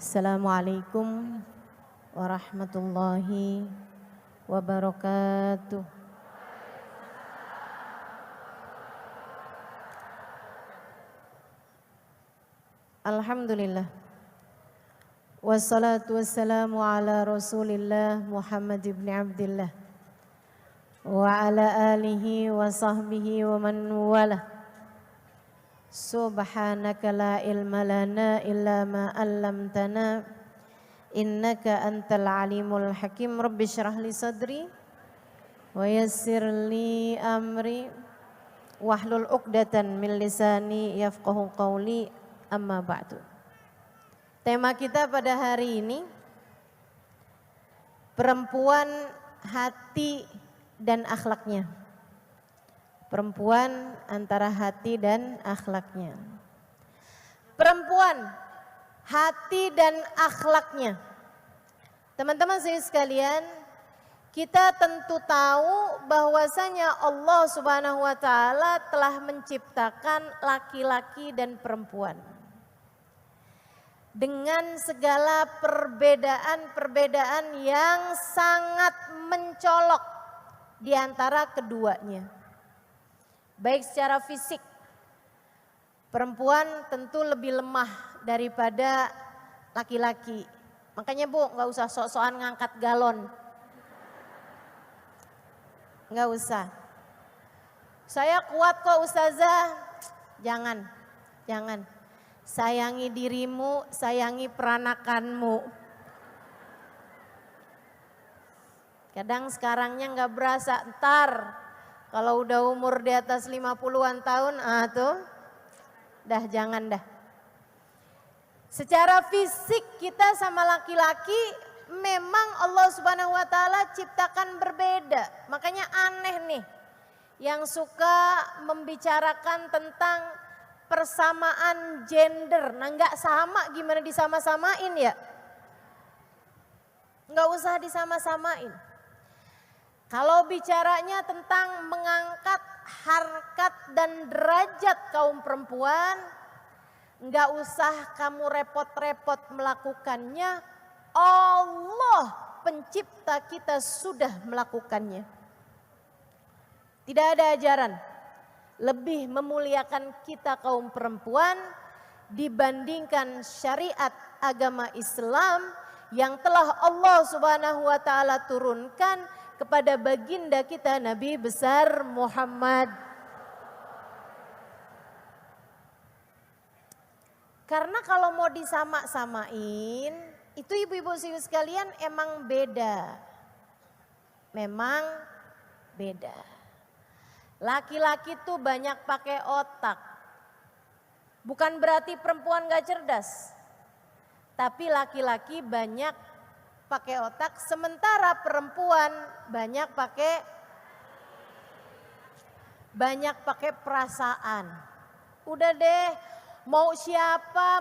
Assalamualaikum warahmatullahi wabarakatuh. Alhamdulillah. Wassalatu wassalamu ala Rasulillah Muhammad ibn Abdillah wa ala alihi wa sahbihi wa man walah. Subhanaka la ilma lana illa ma 'allamtana innaka antal alimul hakim. Rabbi shrah li sadri wa yassir li amri wahlul 'uqdatan min lisani yafqahu qawli. Amma ba'du. Tema kita pada hari ini perempuan, hati dan akhlaknya. Perempuan antara hati dan akhlaknya. Perempuan, hati dan akhlaknya. Teman-teman sekalian, kita tentu tahu bahwasanya Allah Subhanahu wa taala telah menciptakan laki-laki dan perempuan. Dengan segala perbedaan-perbedaan yang sangat mencolok di antara keduanya. Baik secara fisik, perempuan tentu lebih lemah daripada laki-laki. Makanya Bu, nggak usah sok-sokan ngangkat galon. Nggak usah. Saya kuat kok Ustazah. Jangan. Sayangi dirimu, sayangi peranakanmu. Kadang sekarangnya nggak berasa, ntar kalau udah umur di atas 50-an tahun, tuh, jangan dah. Secara fisik kita sama laki-laki memang Allah Subhanahu wa taala ciptakan berbeda. Makanya aneh nih yang suka membicarakan tentang persamaan gender. Nah, enggak sama, gimana disama-samain ya? Enggak usah disama-samain. Kalau bicaranya tentang mengangkat harkat dan derajat kaum perempuan, enggak usah kamu repot-repot melakukannya. Allah pencipta kita sudah melakukannya. Tidak ada ajaran lebih memuliakan kita kaum perempuan dibandingkan syariat agama Islam yang telah Allah Subhanahu wa taala turunkan kepada baginda kita Nabi besar Muhammad. Karena kalau mau disama-samain, itu ibu-ibu sekalian emang beda. Memang beda. Laki-laki tuh banyak pakai otak. Bukan berarti perempuan gak cerdas. Tapi laki-laki banyak pakai otak, sementara perempuan banyak pakai perasaan. Udah deh, mau siapa.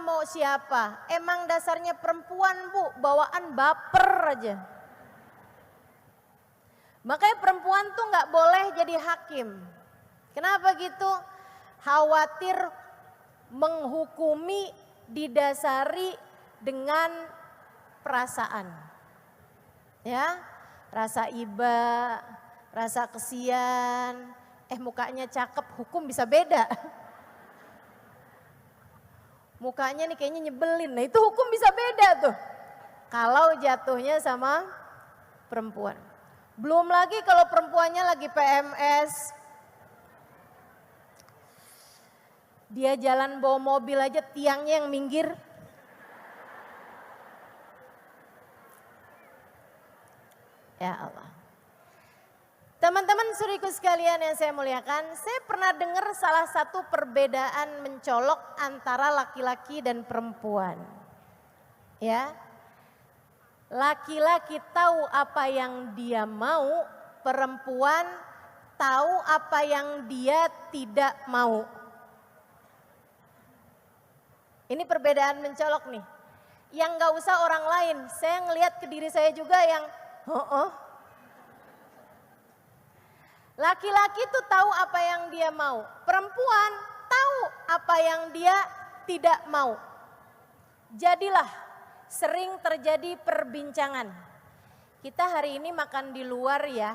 Emang dasarnya perempuan Bu, bawaan baper aja. Makanya perempuan tuh gak boleh jadi hakim. Kenapa gitu? Khawatir menghukumi didasari dengan perasaan. Ya, rasa iba, rasa kesian, mukanya cakep, hukum bisa beda. Mukanya nih kayaknya nyebelin, nah itu hukum bisa beda tuh. Kalau jatuhnya sama perempuan. Belum lagi kalau perempuannya lagi PMS. Dia jalan bawa mobil aja tiangnya yang minggir. Ya Allah. Teman-teman suriku sekalian yang saya muliakan, saya pernah dengar salah satu perbedaan mencolok antara laki-laki dan perempuan. Ya. Laki-laki tahu apa yang dia mau, perempuan tahu apa yang dia tidak mau. Ini perbedaan mencolok nih. Yang gak usah orang lain, saya ngelihat ke diri saya juga yang Laki-laki tuh tahu apa yang dia mau. Perempuan tahu apa yang dia tidak mau. Jadilah sering terjadi perbincangan. Kita hari ini makan di luar ya.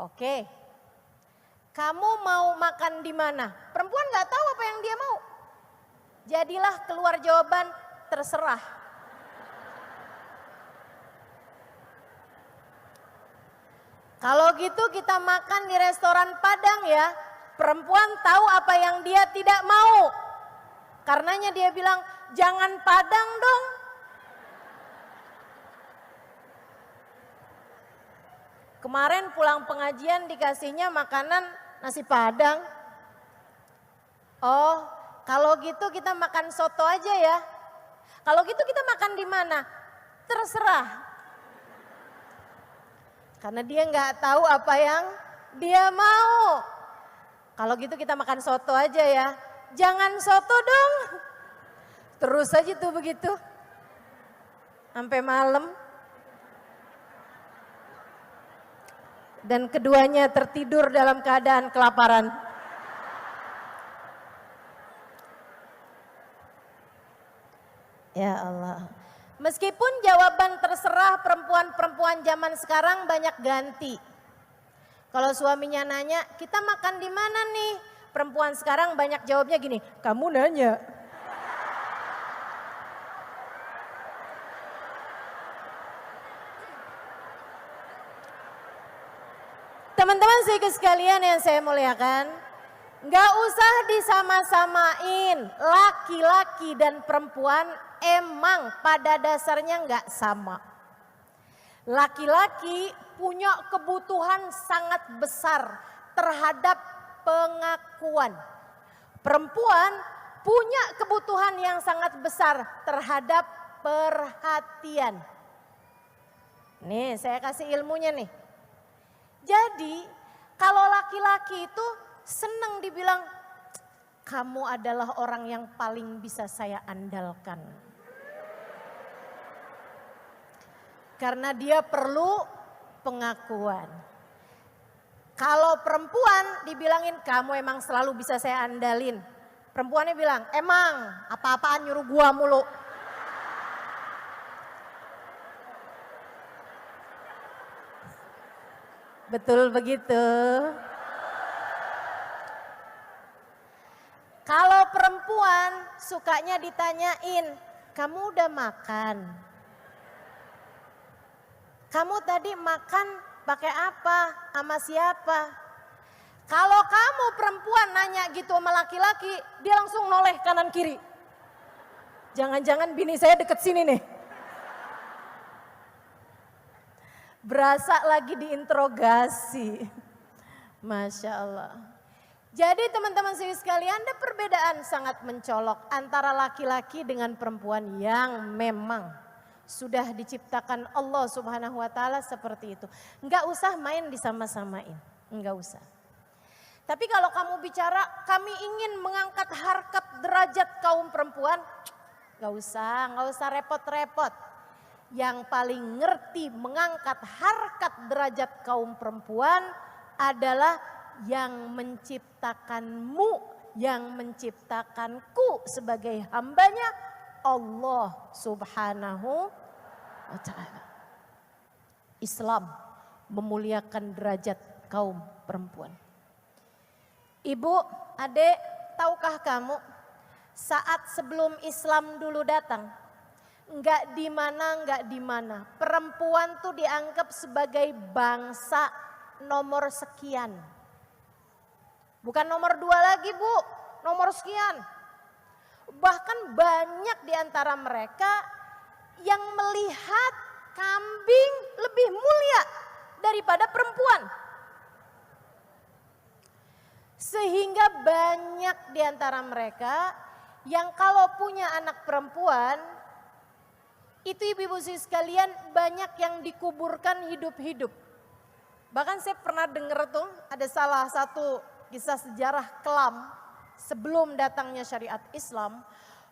Oke. Kamu mau makan di mana? Perempuan nggak tahu apa yang dia mau. Jadilah keluar jawaban terserah. Kalau gitu kita makan di restoran Padang ya. Perempuan tahu apa yang dia tidak mau. Karenanya dia bilang, jangan Padang dong. Kemarin pulang pengajian dikasihnya makanan nasi Padang. Oh, kalau gitu kita makan soto aja ya. Kalau gitu kita makan di mana? Terserah. Karena dia nggak tahu apa yang dia mau. Kalau gitu kita makan soto aja ya. Jangan soto dong. Terus aja tuh begitu. Sampai malam. Dan keduanya tertidur dalam keadaan kelaparan. Ya Allah. Meskipun jawaban terserah perempuan-perempuan zaman sekarang banyak ganti. Kalau suaminya nanya, kita makan di mana nih? Perempuan sekarang banyak jawabnya gini, kamu nanya. Teman-teman sekalian yang saya muliakan, nggak usah disama-samain laki-laki dan perempuan emang pada dasarnya nggak sama. Laki-laki punya kebutuhan sangat besar terhadap pengakuan. Perempuan punya kebutuhan yang sangat besar terhadap perhatian. Nih saya kasih ilmunya nih. Jadi kalau laki-laki itu senang dibilang, kamu adalah orang yang paling bisa saya andalkan. Karena dia perlu pengakuan. Kalau perempuan dibilangin, kamu emang selalu bisa saya andalin. Perempuannya bilang, emang apa-apaan nyuruh gua mulu. Betul begitu. Kalau perempuan sukanya ditanyain, kamu udah makan? Kamu tadi makan pakai apa? Sama siapa? Kalau kamu perempuan nanya gitu sama laki-laki, dia langsung noleh kanan kiri. Jangan-jangan bini saya deket sini nih. Berasa lagi diinterogasi. Masya Allah. Jadi teman-teman sekalian, ada perbedaan sangat mencolok antara laki-laki dengan perempuan yang memang sudah diciptakan Allah Subhanahu wa taala seperti itu. Enggak usah main disama-samain, enggak usah. Tapi kalau kamu bicara kami ingin mengangkat harkat derajat kaum perempuan, enggak usah repot-repot. Yang paling ngerti mengangkat harkat derajat kaum perempuan adalah yang menciptakanmu, yang menciptakanku sebagai hambanya, Allah Subhanahu wa ta'ala. Islam memuliakan derajat kaum perempuan. Ibu, adek, tahukah kamu saat sebelum Islam dulu datang, enggak di mana, perempuan tuh dianggap sebagai bangsa nomor sekian. Bukan nomor 2 lagi Bu, nomor sekian. Bahkan banyak di antara mereka yang melihat kambing lebih mulia daripada perempuan. Sehingga banyak di antara mereka yang kalau punya anak perempuan, itu ibu-ibu sekalian banyak yang dikuburkan hidup-hidup. Bahkan saya pernah dengar tuh ada salah satu kisah sejarah kelam sebelum datangnya syariat Islam,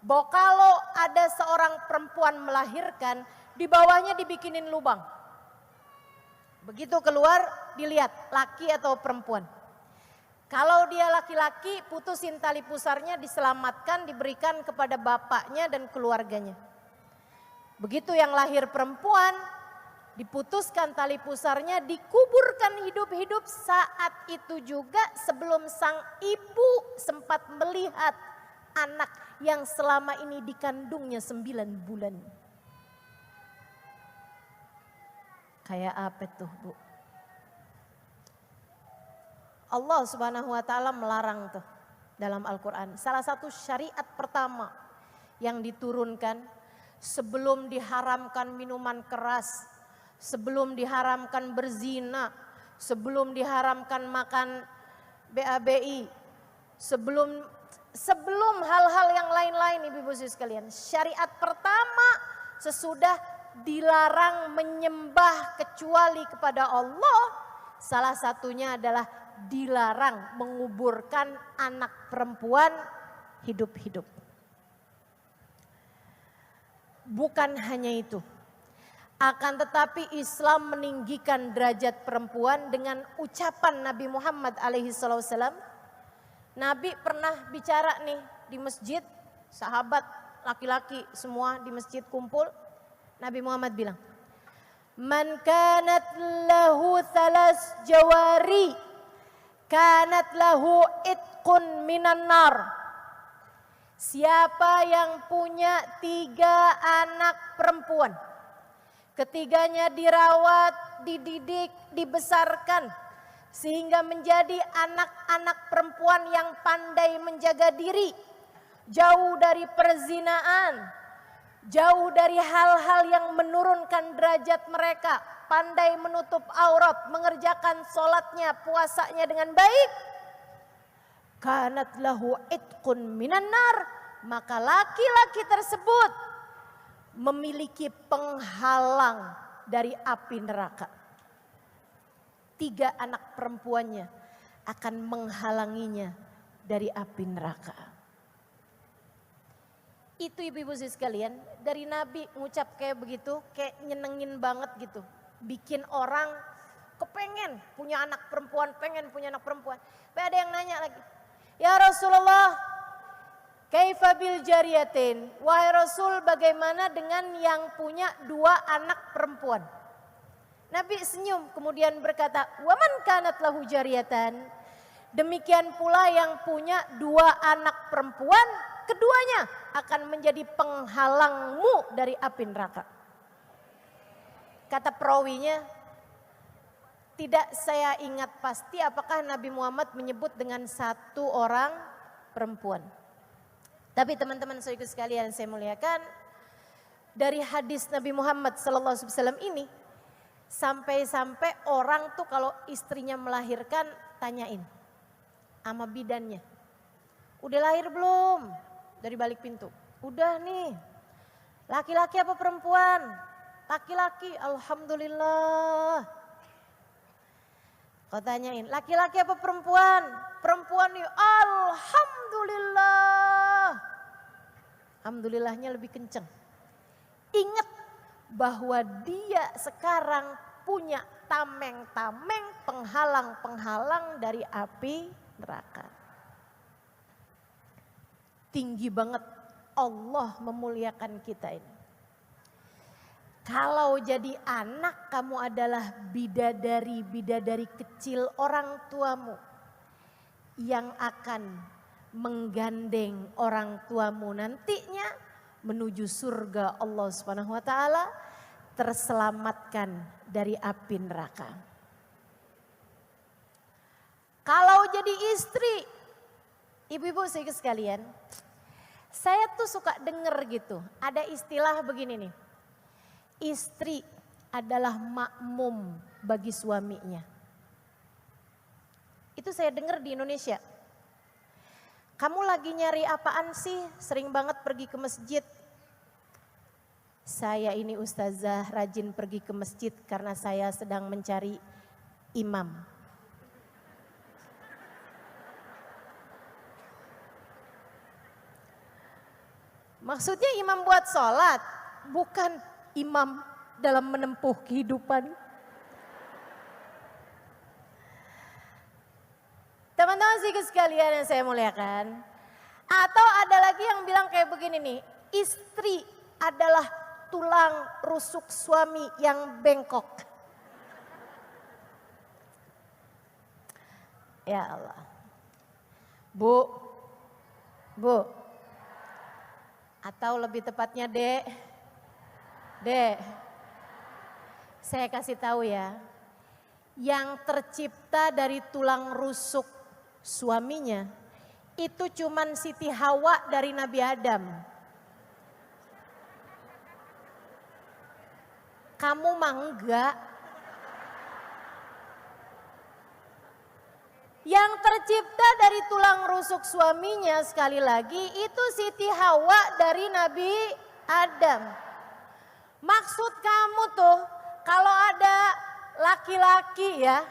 bahwa kalau ada seorang perempuan melahirkan, di bawahnya dibikinin lubang. Begitu keluar dilihat laki atau perempuan. Kalau dia laki-laki, putusin tali pusarnya, diselamatkan, diberikan kepada bapaknya dan keluarganya. Begitu yang lahir perempuan, diputuskan tali pusarnya, dikuburkan hidup-hidup. Saat itu juga sebelum sang ibu sempat melihat anak yang selama ini dikandungnya 9 bulan. Kayak apa tuh, Bu? Allah Subhanahu wa taala melarang tuh dalam Al-Qur'an. Salah satu syariat pertama yang diturunkan sebelum diharamkan minuman keras, sebelum diharamkan berzina, sebelum diharamkan makan BABI, sebelum hal-hal yang lain-lain, ibu-ibu sekalian. Syariat pertama sesudah dilarang menyembah kecuali kepada Allah, salah satunya adalah dilarang menguburkan anak perempuan hidup-hidup. Bukan hanya itu, akan tetapi Islam meninggikan derajat perempuan dengan ucapan Nabi Muhammad SAW. Nabi pernah bicara nih di masjid, sahabat laki-laki semua di masjid kumpul. Nabi Muhammad bilang, "Man kanat lahu thalas jawari, kanat lahu itqun minan nar." Siapa yang punya 3 anak perempuan, ketiganya dirawat, dididik, dibesarkan, sehingga menjadi anak-anak perempuan yang pandai menjaga diri, jauh dari perzinaan, jauh dari hal-hal yang menurunkan derajat mereka, pandai menutup aurat, mengerjakan sholatnya, puasanya dengan baik, kanat lahu itqun minan nar, maka laki-laki tersebut memiliki penghalang dari api neraka. 3 anak perempuannya akan menghalanginya dari api neraka. Itu ibu-ibu sekalian, dari Nabi ngucap kayak begitu, kayak nyenengin banget gitu. Bikin orang kepengen punya anak perempuan, pengen punya anak perempuan. Tapi ada yang nanya lagi, "Ya Rasulullah, kaifa bil jariyatin?" Wahai Rasul, bagaimana dengan yang punya 2 anak perempuan? Nabi senyum kemudian berkata, "Wa man kanat lahu jariyatan?" Demikian pula yang punya 2 anak perempuan, keduanya akan menjadi penghalangmu dari api neraka. Kata perawinya, tidak saya ingat pasti apakah Nabi Muhammad menyebut dengan 1 orang perempuan. Tapi teman-teman saudara sekalian saya muliakan, dari hadis Nabi Muhammad SAW ini, sampai-sampai orang tuh kalau istrinya melahirkan tanyain sama bidannya, "Udah lahir belum?" Dari balik pintu, "Udah nih." "Laki-laki apa perempuan?" "Laki-laki." "Alhamdulillah." Kau tanyain, "Laki-laki apa perempuan?" "Perempuan nih." "Alhamdulillah." Alhamdulillahnya lebih kenceng. Ingat bahwa dia sekarang punya tameng-tameng, penghalang-penghalang dari api neraka. Tinggi banget Allah memuliakan kita ini. Kalau jadi anak, kamu adalah bidadari kecil orang tuamu yang akan menggandeng orang tuamu nantinya menuju surga Allah Subhanahu wa taala, terselamatkan dari api neraka. Kalau jadi istri, ibu-ibu sekalian, saya tuh suka denger gitu, ada istilah begini nih. Istri adalah makmum bagi suaminya. Itu saya dengar di Indonesia. Kamu lagi nyari apaan sih? Sering banget pergi ke masjid. Saya ini ustazah rajin pergi ke masjid karena saya sedang mencari imam. Maksudnya imam buat sholat, bukan imam dalam menempuh kehidupan. Teman-teman sedikit sekalian yang saya muliakan. Atau ada lagi yang bilang kayak begini nih, istri adalah tulang rusuk suami yang bengkok. Ya Allah. Bu. Atau lebih tepatnya Dek. Saya kasih tahu ya. Yang tercipta dari tulang rusuk suaminya itu cuman Siti Hawa dari Nabi Adam. Kamu mah enggak. Yang tercipta dari tulang rusuk suaminya sekali lagi itu Siti Hawa dari Nabi Adam. Maksud kamu tuh kalau ada laki-laki ya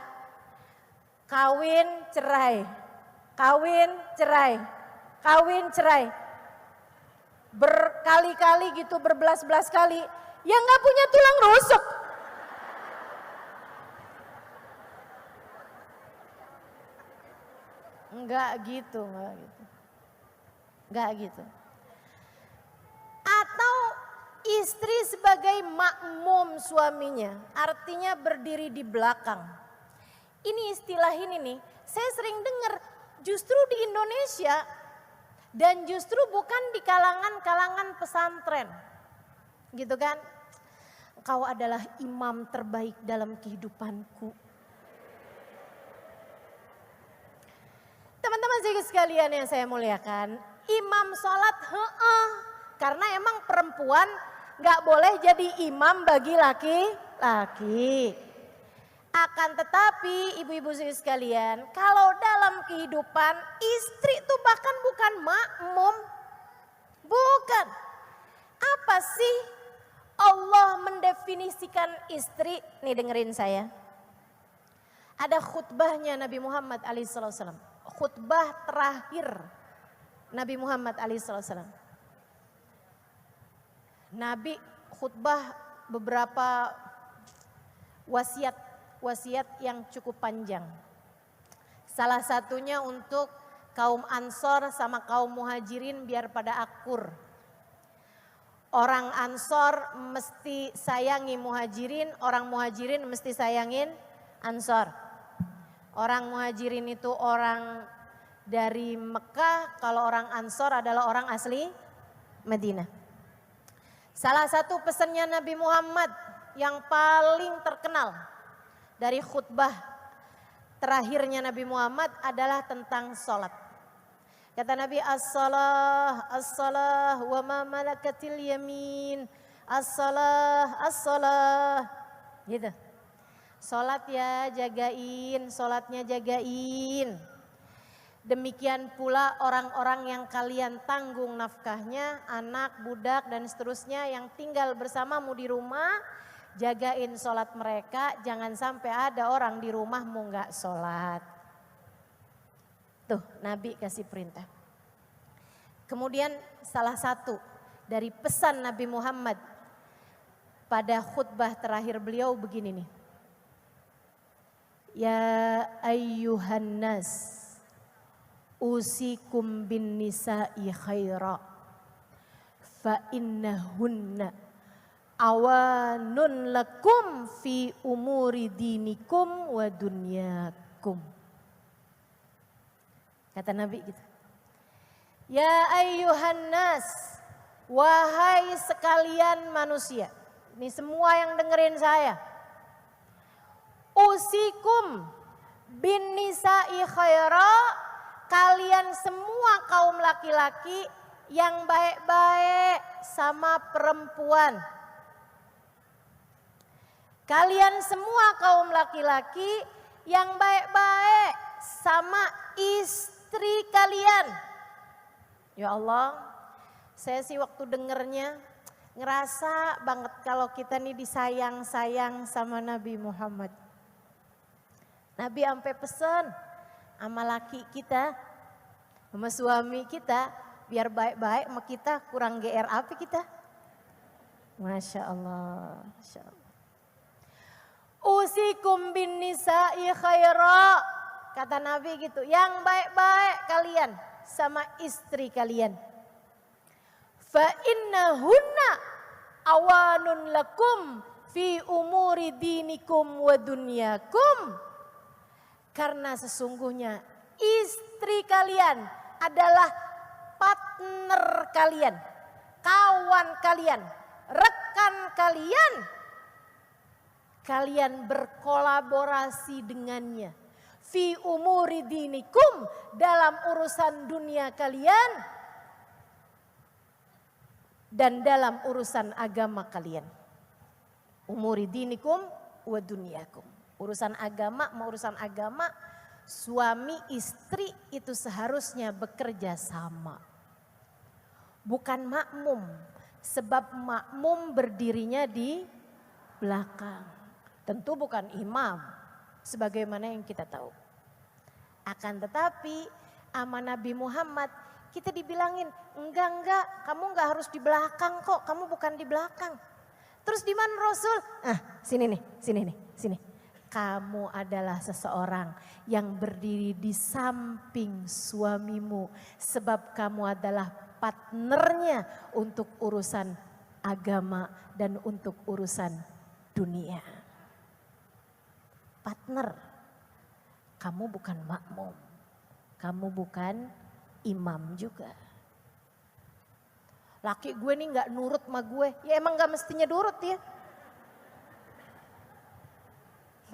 kawin cerai berkali-kali gitu, berbelas-belas kali, yang nggak punya tulang rusuk. Enggak gitu. Atau istri sebagai makmum suaminya, artinya berdiri di belakang. Ini istilah ini nih, saya sering dengar justru di Indonesia dan justru bukan di kalangan-kalangan pesantren. Gitu kan? Engkau adalah imam terbaik dalam kehidupanku. Teman-teman sekalian yang saya muliakan, imam sholat karena emang perempuan gak boleh jadi imam bagi laki-laki. Akan tetapi ibu-ibu sekalian, kalau dalam kehidupan istri itu bahkan bukan makmum. Bukan. Apa sih Allah mendefinisikan istri? Nih dengerin saya. Ada khutbahnya Nabi Muhammad SAW. Khutbah terakhir Nabi Muhammad SAW. Nabi khutbah beberapa wasiat yang cukup panjang. Salah satunya untuk kaum Ansor sama kaum Muhajirin biar pada akur. Orang Ansor mesti sayangi Muhajirin, orang Muhajirin mesti sayangin Ansor. Orang Muhajirin itu orang dari Mekah, kalau orang Ansor adalah orang asli Madinah. Salah satu pesannya Nabi Muhammad yang paling terkenal dari khutbah terakhirnya Nabi Muhammad adalah tentang sholat. Kata Nabi, as-salah wa ma malakatil yamin, as-salah. Gitu. Sholat ya jagain, sholatnya jagain. Demikian pula orang-orang yang kalian tanggung nafkahnya, anak, budak dan seterusnya yang tinggal bersamamu di rumah, jagain sholat mereka, jangan sampai ada orang di rumahmu gak sholat. Tuh Nabi kasih perintah. Kemudian salah satu dari pesan Nabi Muhammad pada khutbah terakhir beliau begini nih. Ya ayyuhan nas, usikum bin nisa'i khaira, fa innahunna awanun lakum fi umuri dinikum wa dunyakum. Kata Nabi gitu. Ya ayyuhan nas, wahai sekalian manusia. Ini semua yang dengerin saya. Usikum bin nisa'i khaira, kalian semua kaum laki-laki yang baik-baik sama perempuan. Kalian semua kaum laki-laki yang baik-baik sama istri kalian. Ya Allah, saya sih waktu dengernya ngerasa banget kalau kita nih disayang-sayang sama Nabi Muhammad. Nabi sampai pesan sama laki kita, sama suami kita, biar baik-baik sama kita, kurang GR apa kita? Masya Allah, Masya Allah. Usikum bin nisa'i khaira, kata Nabi gitu, yang baik-baik kalian sama istri kalian. Fa innahunna awanun lakum fi umuri dinikum wa dunyakum. Karena sesungguhnya istri kalian adalah partner kalian, kawan kalian, rekan kalian. Kalian berkolaborasi dengannya. Fi umuri dinikum, dalam urusan dunia kalian dan dalam urusan agama kalian. Umuri dinikum wa dunyakum. Urusan agama mau urusan agama, suami istri itu seharusnya bekerja sama. Bukan makmum, sebab makmum berdirinya di belakang. Tentu bukan imam, sebagaimana yang kita tahu. Akan tetapi sama Nabi Muhammad kita dibilangin, enggak, kamu enggak harus di belakang kok, kamu bukan di belakang. Terus di mana Rasul? Sini. Kamu adalah seseorang yang berdiri di samping suamimu, sebab kamu adalah partnernya untuk urusan agama dan untuk urusan dunia. Partner, kamu bukan makmum, kamu bukan imam juga. Laki gue nih gak nurut sama gue, ya emang gak mestinya nurut ya.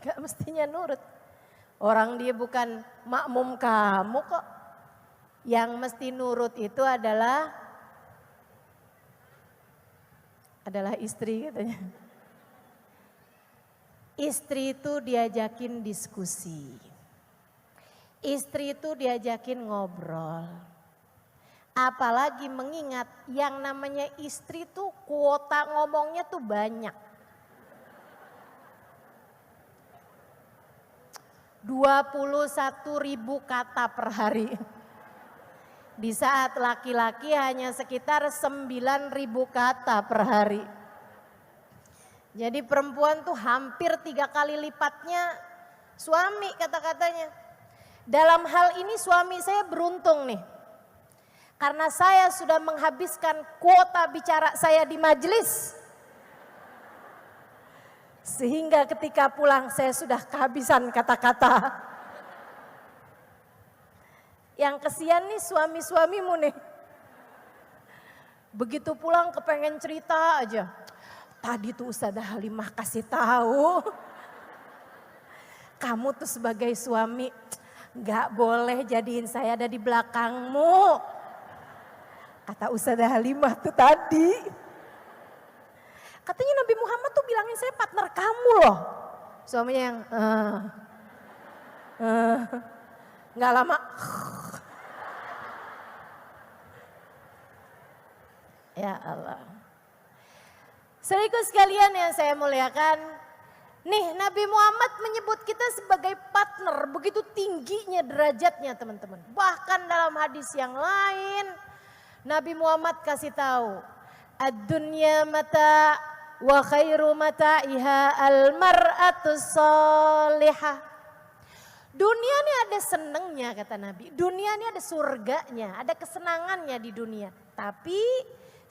Gak mestinya nurut. Orang dia bukan makmum kamu kok. Yang mesti nurut itu adalah istri katanya. Istri itu diajakin diskusi. Istri itu diajakin ngobrol. Apalagi mengingat yang namanya istri tuh kuota ngomongnya tuh banyak. 21.000 kata per hari. Di saat laki-laki hanya sekitar 9.000 kata per hari. Jadi perempuan tuh hampir 3 kali lipatnya suami kata-katanya. Dalam hal ini suami saya beruntung nih. Karena saya sudah menghabiskan kuota bicara saya di majelis. Sehingga ketika pulang saya sudah kehabisan kata-kata. Yang kesian nih suami-suamimu nih. Begitu pulang kepengen cerita aja. Tadi tuh Ustazah Halimah kasih tahu. Kamu tuh sebagai suami gak boleh jadiin saya ada di belakangmu. Kata Ustazah Halimah tuh tadi. Katanya Nabi Muhammad tuh bilangin saya partner kamu loh. Suaminya yang gak lama. Ya Allah. Saudaraku sekalian yang saya muliakan, nih Nabi Muhammad menyebut kita sebagai partner, begitu tingginya derajatnya teman-teman. Bahkan dalam hadis yang lain, Nabi Muhammad kasih tahu, ad-dunya mata wa khairu mata'iha al-mar'atu sholihah. Dunia ini ada senengnya kata Nabi, dunia ini ada surganya, ada kesenangannya di dunia. Tapi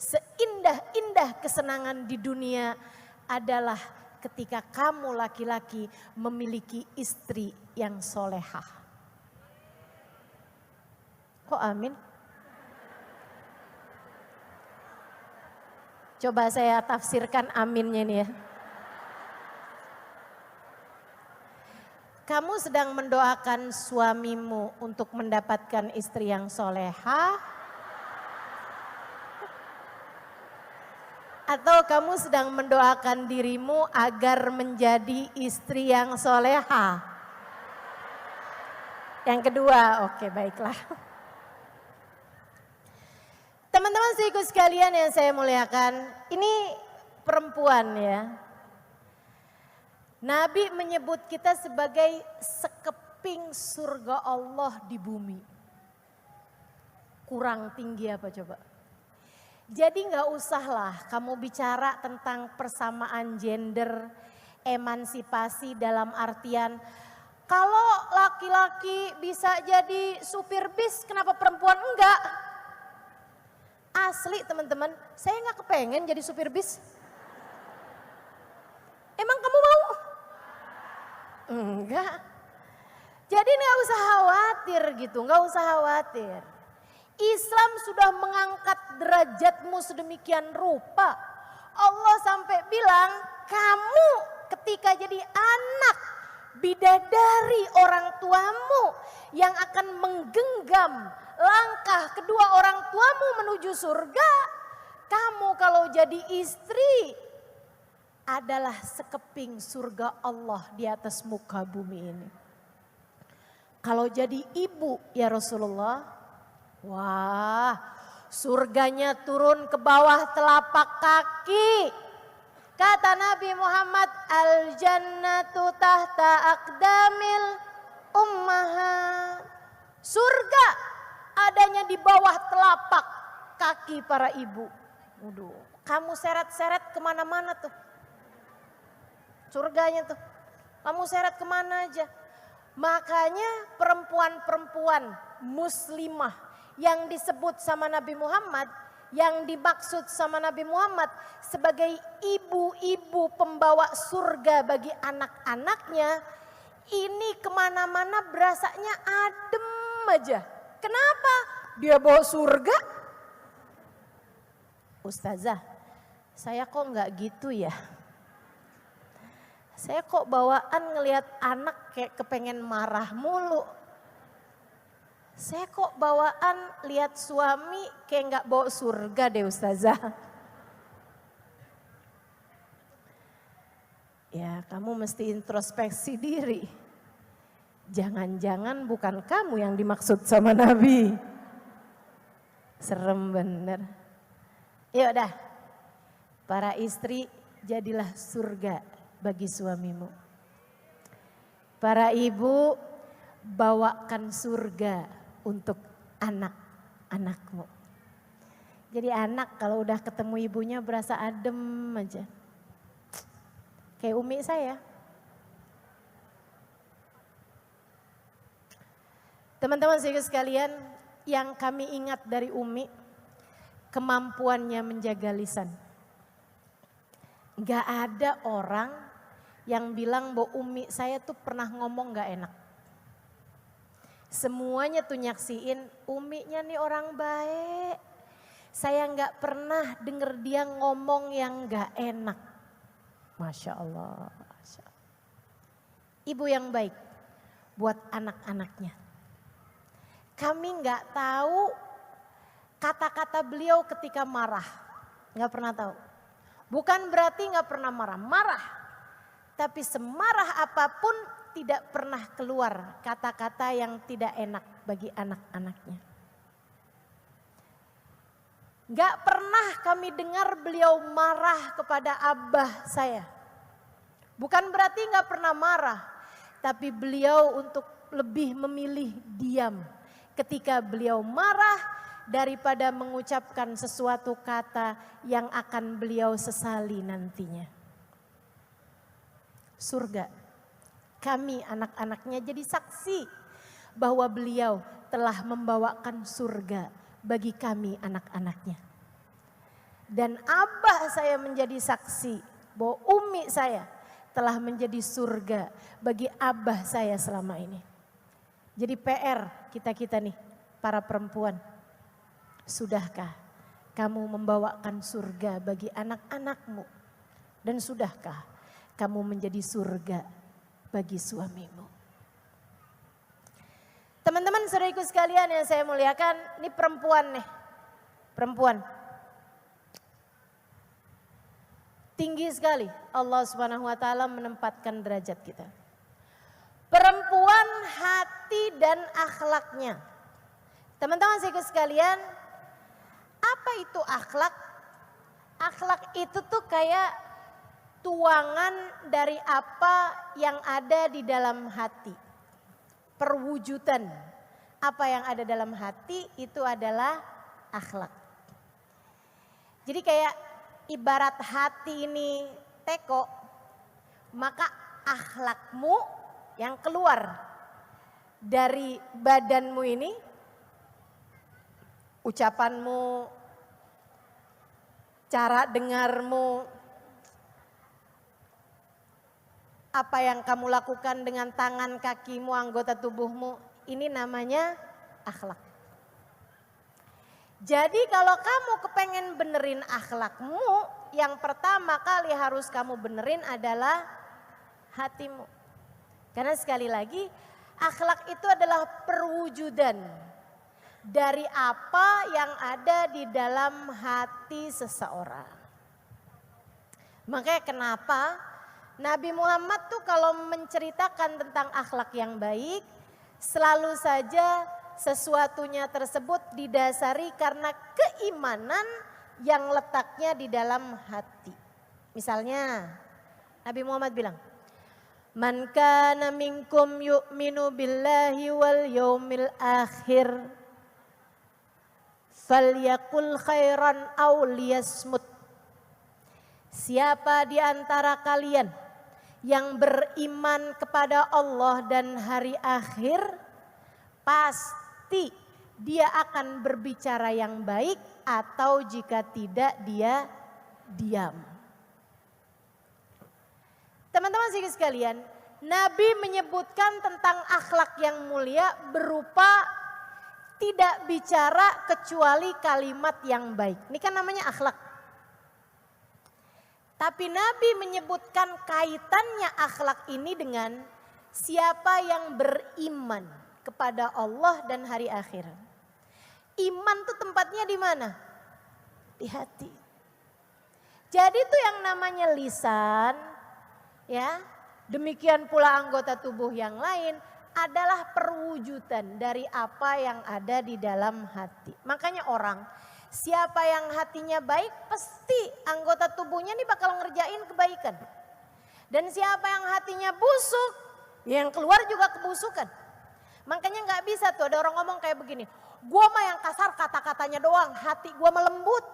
seindah-indah kesenangan di dunia adalah ketika kamu laki-laki memiliki istri yang solehah. Kok amin? Coba saya tafsirkan aminnya nih ya. Kamu sedang mendoakan suamimu untuk mendapatkan istri yang solehah? Atau kamu sedang mendoakan dirimu agar menjadi istri yang soleha? Yang kedua, oke baiklah. Teman-teman saudaraku sekalian yang saya muliakan, ini perempuan ya. Nabi menyebut kita sebagai sekeping surga Allah di bumi. Kurang tinggi apa coba? Jadi gak usahlah kamu bicara tentang persamaan gender, emansipasi dalam artian Kalau laki-laki bisa jadi supir bis, kenapa perempuan enggak? Asli teman-teman, saya nggak kepengen jadi supir bis. Emang kamu mau? Enggak. Jadi nggak usah khawatir gitu, nggak usah khawatir. Islam sudah mengangkat derajatmu sedemikian rupa. Allah sampai bilang, kamu ketika jadi anak bidadari orang tuamu yang akan menggenggam langkah kedua orang tuamu menuju surga. Kamu kalau jadi istri adalah sekeping surga Allah di atas muka bumi ini. Kalau jadi ibu ya Rasulullah, wah surganya turun ke bawah telapak kaki. Kata Nabi Muhammad, al-jannatu tahta aqdamil ummahat. Surga adanya di bawah telapak kaki para ibu. Waduh, kamu seret-seret kemana-mana tuh. Surganya tuh, kamu seret kemana aja. Makanya perempuan-perempuan muslimah yang disebut sama Nabi Muhammad, yang dimaksud sama Nabi Muhammad sebagai ibu-ibu pembawa surga bagi anak-anaknya, ini kemana-mana berasanya adem aja. Kenapa? Dia bawa surga. Ustazah, saya kok nggak gitu ya? Saya kok bawaan ngelihat anak kayak kepengen marah mulu. Saya kok bawaan lihat suami kayak nggak bawa surga deh Ustazah. Ya kamu mesti introspeksi diri. Jangan-jangan bukan kamu yang dimaksud sama Nabi. Serem bener. Ya udah, para istri jadilah surga bagi suamimu. Para ibu bawakan surga untuk anak-anakmu. Jadi anak kalau udah ketemu ibunya berasa adem aja. Kayak umi saya. Teman-teman sekalian, yang kami ingat dari umi, kemampuannya menjaga lisan. Gak ada orang yang bilang bahwa umi saya tuh pernah ngomong gak enak. Semuanya tuh nyaksiin uminya nih orang baik. Saya gak pernah denger dia ngomong yang gak enak. Masya Allah. Ibu yang baik buat anak-anaknya. Kami gak tahu kata-kata beliau ketika marah. Gak pernah tahu. Bukan berarti gak pernah marah. Tapi semarah apapun tidak pernah keluar kata-kata yang tidak enak bagi anak-anaknya. Gak pernah kami dengar beliau marah kepada abah saya. Bukan berarti gak pernah marah. Tapi beliau untuk lebih memilih diam ketika beliau marah daripada mengucapkan sesuatu kata yang akan beliau sesali nantinya. Surga. Kami anak-anaknya jadi saksi bahwa beliau telah membawakan surga bagi kami anak-anaknya. Dan abah saya menjadi saksi bahwa umi saya telah menjadi surga bagi abah saya selama ini. Jadi PR kita-kita nih para perempuan. Sudahkah kamu membawakan surga bagi anak-anakmu? Dan sudahkah kamu menjadi surga bagi suamimu? Teman-teman saudaraku sekalian yang saya muliakan, ini perempuan nih. Perempuan. Tinggi sekali Allah Subhanahu wa taala menempatkan derajat kita. Perempuan hati dan akhlaknya. Teman-teman saudaraku sekalian, apa itu akhlak? Akhlak itu tuh kayak tuangan dari apa yang ada di dalam hati. Perwujudan apa yang ada dalam hati itu adalah akhlak. Jadi kayak ibarat hati ini teko, maka akhlakmu yang keluar dari badanmu ini, ucapanmu, cara dengarmu, apa yang kamu lakukan dengan tangan, kakimu, anggota tubuhmu, ini namanya akhlak. Jadi kalau kamu kepengen benerin akhlakmu, yang pertama kali harus kamu benerin adalah hatimu. Karena sekali lagi, akhlak itu adalah perwujudan dari apa yang ada di dalam hati seseorang. Makanya kenapa Nabi Muhammad tuh kalau menceritakan tentang akhlak yang baik, selalu saja sesuatunya tersebut didasari karena keimanan yang letaknya di dalam hati. Misalnya Nabi Muhammad bilang, "Man kana minkum yu'minu billahi wal yaumil akhir falyakul khairan aw liyasmut." Siapa di antara kalian yang beriman kepada Allah dan hari akhir, pasti dia akan berbicara yang baik, atau jika tidak dia diam. Teman-teman sekalian, Nabi menyebutkan tentang akhlak yang mulia berupa tidak bicara kecuali kalimat yang baik. Ini kan namanya akhlak. Tapi Nabi menyebutkan kaitannya akhlak ini dengan siapa yang beriman kepada Allah dan hari akhir. Iman tuh tempatnya di mana? Di hati. Jadi itu yang namanya lisan, ya. Demikian pula anggota tubuh yang lain adalah perwujudan dari apa yang ada di dalam hati. Makanya orang, siapa yang hatinya baik, pasti anggota tubuhnya ini bakal ngerjain kebaikan. Dan siapa yang hatinya busuk, yang keluar juga kebusukan. Makanya gak bisa tuh ada orang ngomong kayak begini, gua mah yang kasar kata-katanya doang, hati gua melembut.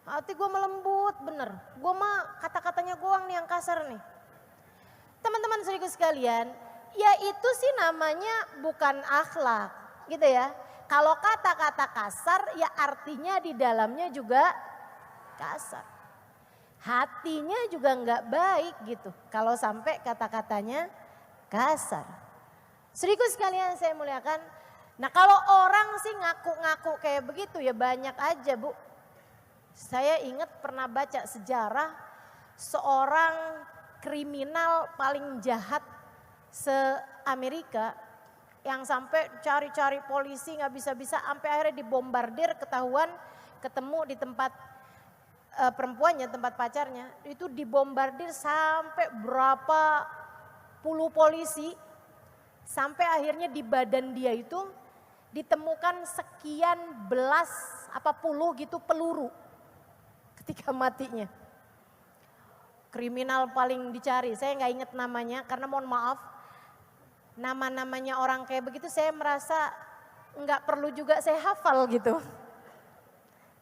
Hati gua melembut bener, gua mah kata-katanya doang nih yang kasar nih. Teman-teman saudaraku sekalian, ya itu sih namanya bukan akhlak gitu ya. Kalau kata-kata kasar ya artinya di dalamnya juga kasar. Hatinya juga nggak baik gitu kalau sampai kata-katanya kasar. Saudaraku sekalian saya muliakan. Nah kalau orang sih ngaku-ngaku kayak begitu ya banyak aja Bu. Saya ingat pernah baca sejarah seorang kriminal paling jahat se-Amerika yang sampai cari-cari polisi nggak bisa-bisa sampai akhirnya dibombardir, ketahuan ketemu di tempat perempuannya, tempat pacarnya, itu dibombardir sampai berapa puluh polisi, sampai akhirnya di badan dia itu ditemukan sekian belas apa puluh gitu peluru ketika matinya. Kriminal paling dicari, saya nggak ingat namanya karena mohon maaf, nama-namanya orang kayak begitu saya merasa nggak perlu juga saya hafal gitu,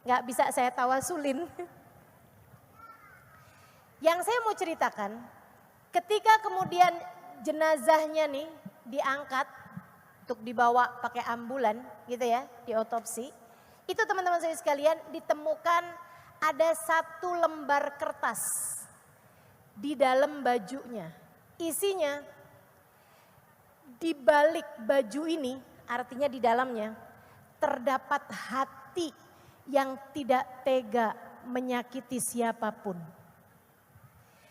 nggak bisa saya tawasulin. Yang saya mau ceritakan, ketika kemudian jenazahnya nih diangkat untuk dibawa pakai ambulan gitu ya, diotopsi. Itu teman-teman saya sekalian ditemukan ada satu lembar kertas di dalam bajunya. Isinya di balik baju ini, artinya di dalamnya terdapat hati yang tidak tega menyakiti siapapun.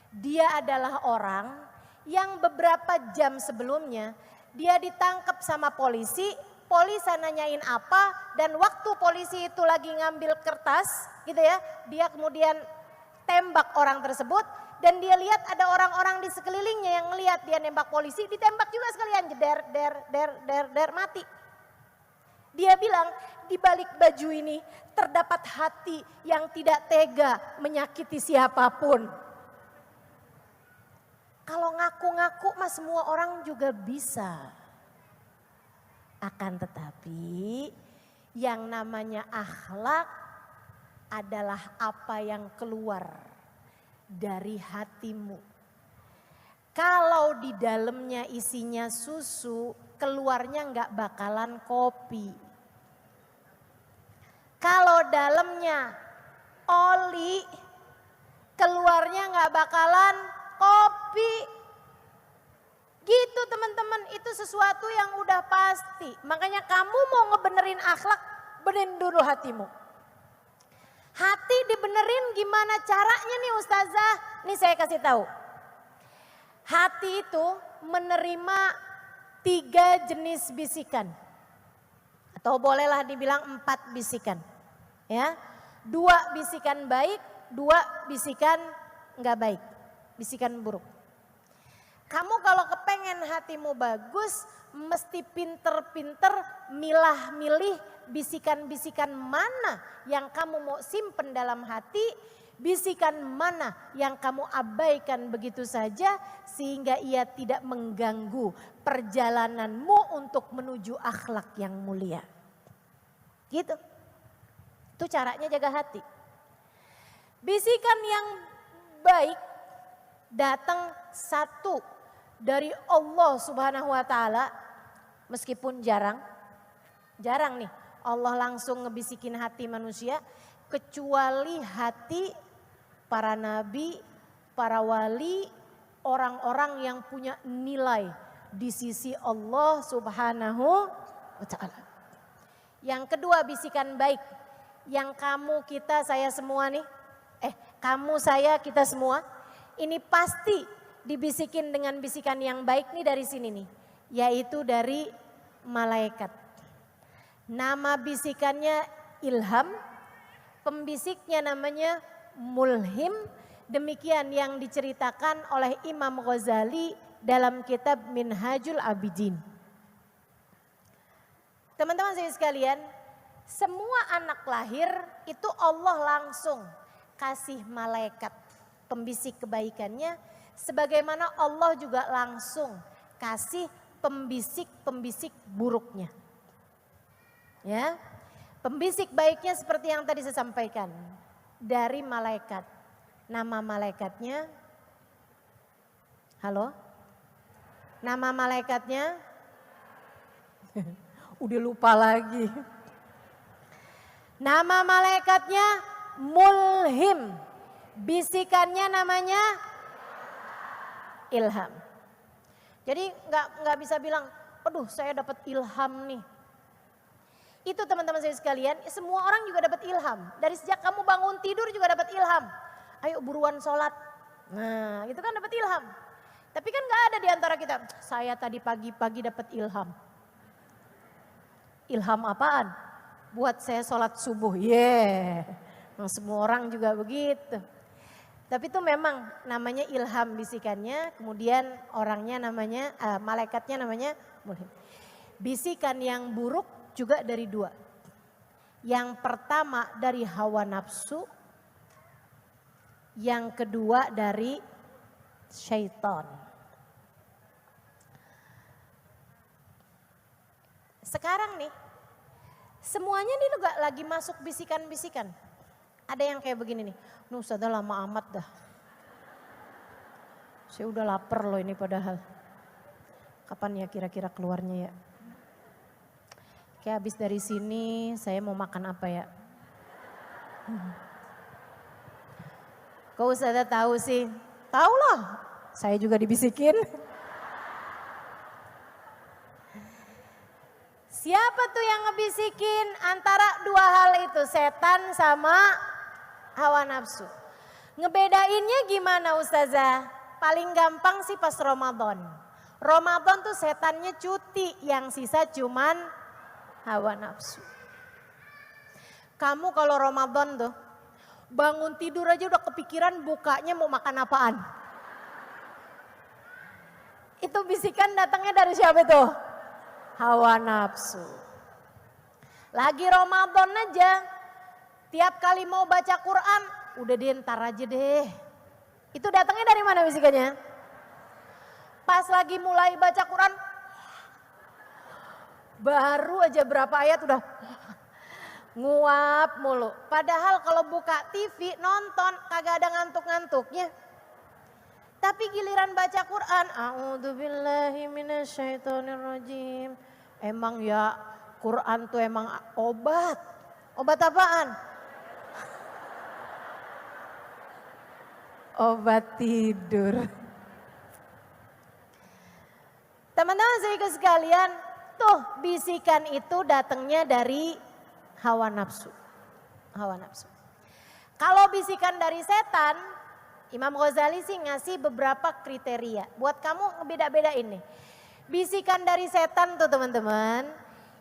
Dia adalah orang yang beberapa jam sebelumnya dia ditangkap sama polisi, polisi nanyain apa, dan waktu polisi itu lagi ngambil kertas gitu ya, dia kemudian tembak orang tersebut dan dia lihat ada orang-orang di sekelilingnya yang ngelihat dia nembak polisi, ditembak juga sekalian, der, mati. Dia bilang di balik baju ini terdapat hati yang tidak tega menyakiti siapapun. Kalau ngaku-ngaku mah semua orang juga bisa. Akan tetapi yang namanya akhlak adalah apa yang keluar dari hatimu. Kalau di dalamnya isinya susu, keluarnya nggak bakalan kopi. Kalau dalamnya oli, keluarnya nggak bakalan kopi. Gitu teman-teman, itu sesuatu yang udah pasti. Makanya kamu mau ngebenerin akhlak, benerin dulu hatimu. Hati dibenerin gimana caranya nih Ustazah? Nih saya kasih tahu. Hati itu menerima 3 jenis bisikan. Atau bolehlah dibilang 4 bisikan. Ya, 2 bisikan baik, 2 bisikan nggak baik. Bisikan buruk. Kamu kalau kepengen hatimu bagus, mesti pinter-pinter milah-milih bisikan-bisikan mana yang kamu mau simpen dalam hati, bisikan mana yang kamu abaikan begitu saja sehingga ia tidak mengganggu perjalananmu untuk menuju akhlak yang mulia. Gitu. Itu caranya jaga hati. Bisikan yang baik datang satu dari Allah Subhanahu wa taala, meskipun jarang nih Allah langsung ngebisikin hati manusia, kecuali hati para nabi, para wali, orang-orang yang punya nilai di sisi Allah Subhanahu wa taala. Yang kedua bisikan baik, yang kamu, kita, saya semua nih, kamu, saya, kita semua, ini pasti dibisikin dengan bisikan yang baik nih dari sini nih, yaitu dari malaikat. Nama bisikannya ilham, pembisiknya namanya mulhim. Demikian yang diceritakan oleh Imam Ghazali dalam kitab Minhajul Abidin. Teman-teman saya sekalian, semua anak lahir itu Allah langsung kasih malaikat pembisik kebaikannya. Sebagaimana Allah juga langsung kasih pembisik-pembisik buruknya. Ya. Pembisik baiknya seperti yang tadi saya sampaikan. Dari malaikat. Nama malaikatnya. Halo? Nama malaikatnya? Udah lupa lagi. Nama malaikatnya mulhim. Bisikannya namanya ilham. Jadi nggak bisa bilang, aduh saya dapat ilham nih. Itu teman-teman saya sekalian, semua orang juga dapat ilham. Dari sejak kamu bangun tidur juga dapat ilham. Ayo buruan sholat. Nah itu kan dapat ilham. Tapi kan nggak ada di antara kita, saya tadi pagi-pagi dapat ilham. Ilham apaan? Buat saya sholat subuh. Semua orang juga begitu. Tapi itu memang namanya ilham bisikannya, kemudian orangnya namanya, malaikatnya namanya mulhim. Bisikan yang buruk juga dari 2. Yang pertama dari hawa nafsu, yang kedua dari syaitan. Sekarang nih, semuanya nih juga lagi masuk bisikan-bisikan. Ada yang kayak begini nih, Ustazah lama amat dah. Saya udah lapar loh ini padahal. Kapan ya kira-kira keluarnya ya? Kayak habis dari sini saya mau makan apa ya? Kok Ustazah tahu sih? Tahu lah, saya juga dibisikin. Siapa tuh yang ngebisikin? Antara 2 hal itu, setan sama hawa nafsu. Ngebedainnya gimana Ustazah? Paling gampang sih pas Ramadan. Ramadan tuh setannya cuti, yang sisa cuman hawa nafsu. Kamu kalau Ramadan tuh bangun tidur aja udah kepikiran bukanya mau makan apaan. Itu bisikan datangnya dari siapa itu? Hawa nafsu. Lagi Ramadan aja, tiap kali mau baca Quran, udah deh ntar aja deh. Itu datangnya dari mana bisikannya? Pas lagi mulai baca Quran, baru aja berapa ayat udah Nguap mulu. Padahal kalau buka TV nonton kagak ada ngantuk-ngantuknya. Tapi giliran baca Quran, a'udzubillahi minasyaitonirrajim. Emang ya Quran tuh emang obat. Obat apaan? Obat tidur. Teman-teman saya sekalian, tuh bisikan itu datangnya dari hawa nafsu. Hawa nafsu. Kalau bisikan dari setan, Imam Ghazali sih ngasih beberapa kriteria. Buat kamu ngebeda-bedain nih. Bisikan dari setan tuh teman-teman,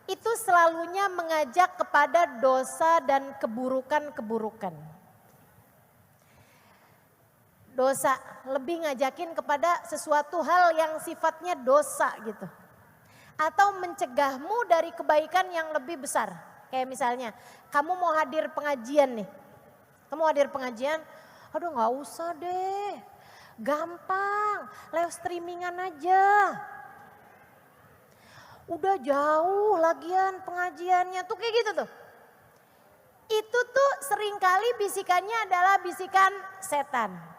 itu selalunya mengajak kepada dosa dan keburukan-keburukan. Dosa, lebih ngajakin kepada sesuatu hal yang sifatnya dosa gitu. Atau mencegahmu dari kebaikan yang lebih besar. Kayak misalnya, kamu mau hadir pengajian nih. Kamu hadir pengajian, aduh gak usah deh. Gampang, live streamingan aja. Udah jauh lagian pengajiannya tuh kayak gitu tuh. Itu tuh seringkali bisikannya adalah bisikan setan.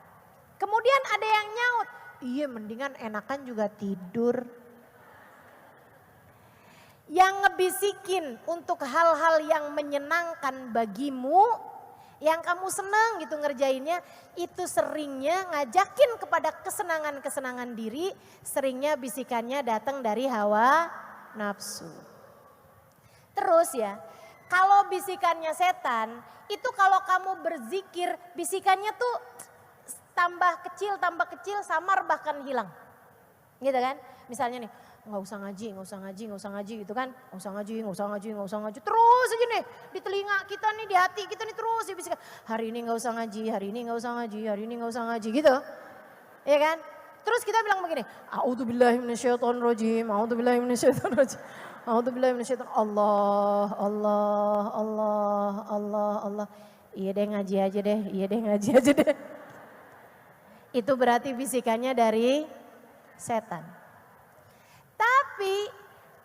Kemudian ada yang nyaut, iya mendingan enakan juga tidur. Yang ngebisikin untuk hal-hal yang menyenangkan bagimu, yang kamu senang gitu ngerjainnya, itu seringnya ngajakin kepada kesenangan-kesenangan diri, seringnya bisikannya datang dari hawa nafsu. Terus ya, kalau bisikannya setan, itu kalau kamu berzikir, bisikannya tuh tambah kecil, samar bahkan hilang. Gitu kan? Misalnya nih, nggak usah ngaji gitu kan. Nggak usah ngaji. Terus aja nih di telinga kita nih, di hati kita nih terus dibisikkan. Hari ini nggak usah ngaji, hari ini nggak usah ngaji gitu. Iya kan? Terus kita bilang begini, a'udzubillahi minasyaitonirrajim. Allah. Iya deh ngaji aja deh. Itu berarti bisikannya dari setan. Tapi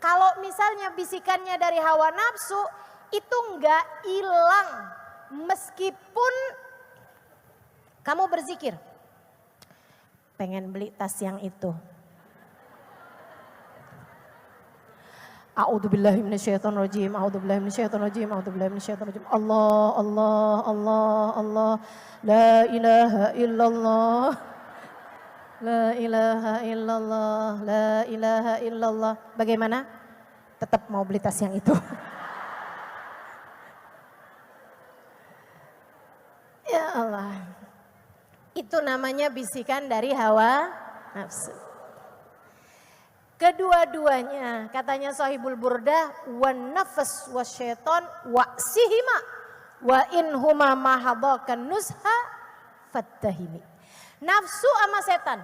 kalau misalnya bisikannya dari hawa nafsu, itu enggak hilang meskipun kamu berzikir. Pengen beli tas yang itu. A'udzubillahi minasyaitonirrajim. Allah. La ilaha illallah. Bagaimana? Tetap mau beli tas yang itu. Ya Allah. Itu namanya bisikan dari hawa nafsu. Kedua-duanya katanya Sahibul Burdah, wan nafas wasyaiton wa'sihima wa in huma mahadakan nusha fattahimi. Nafsu sama setan,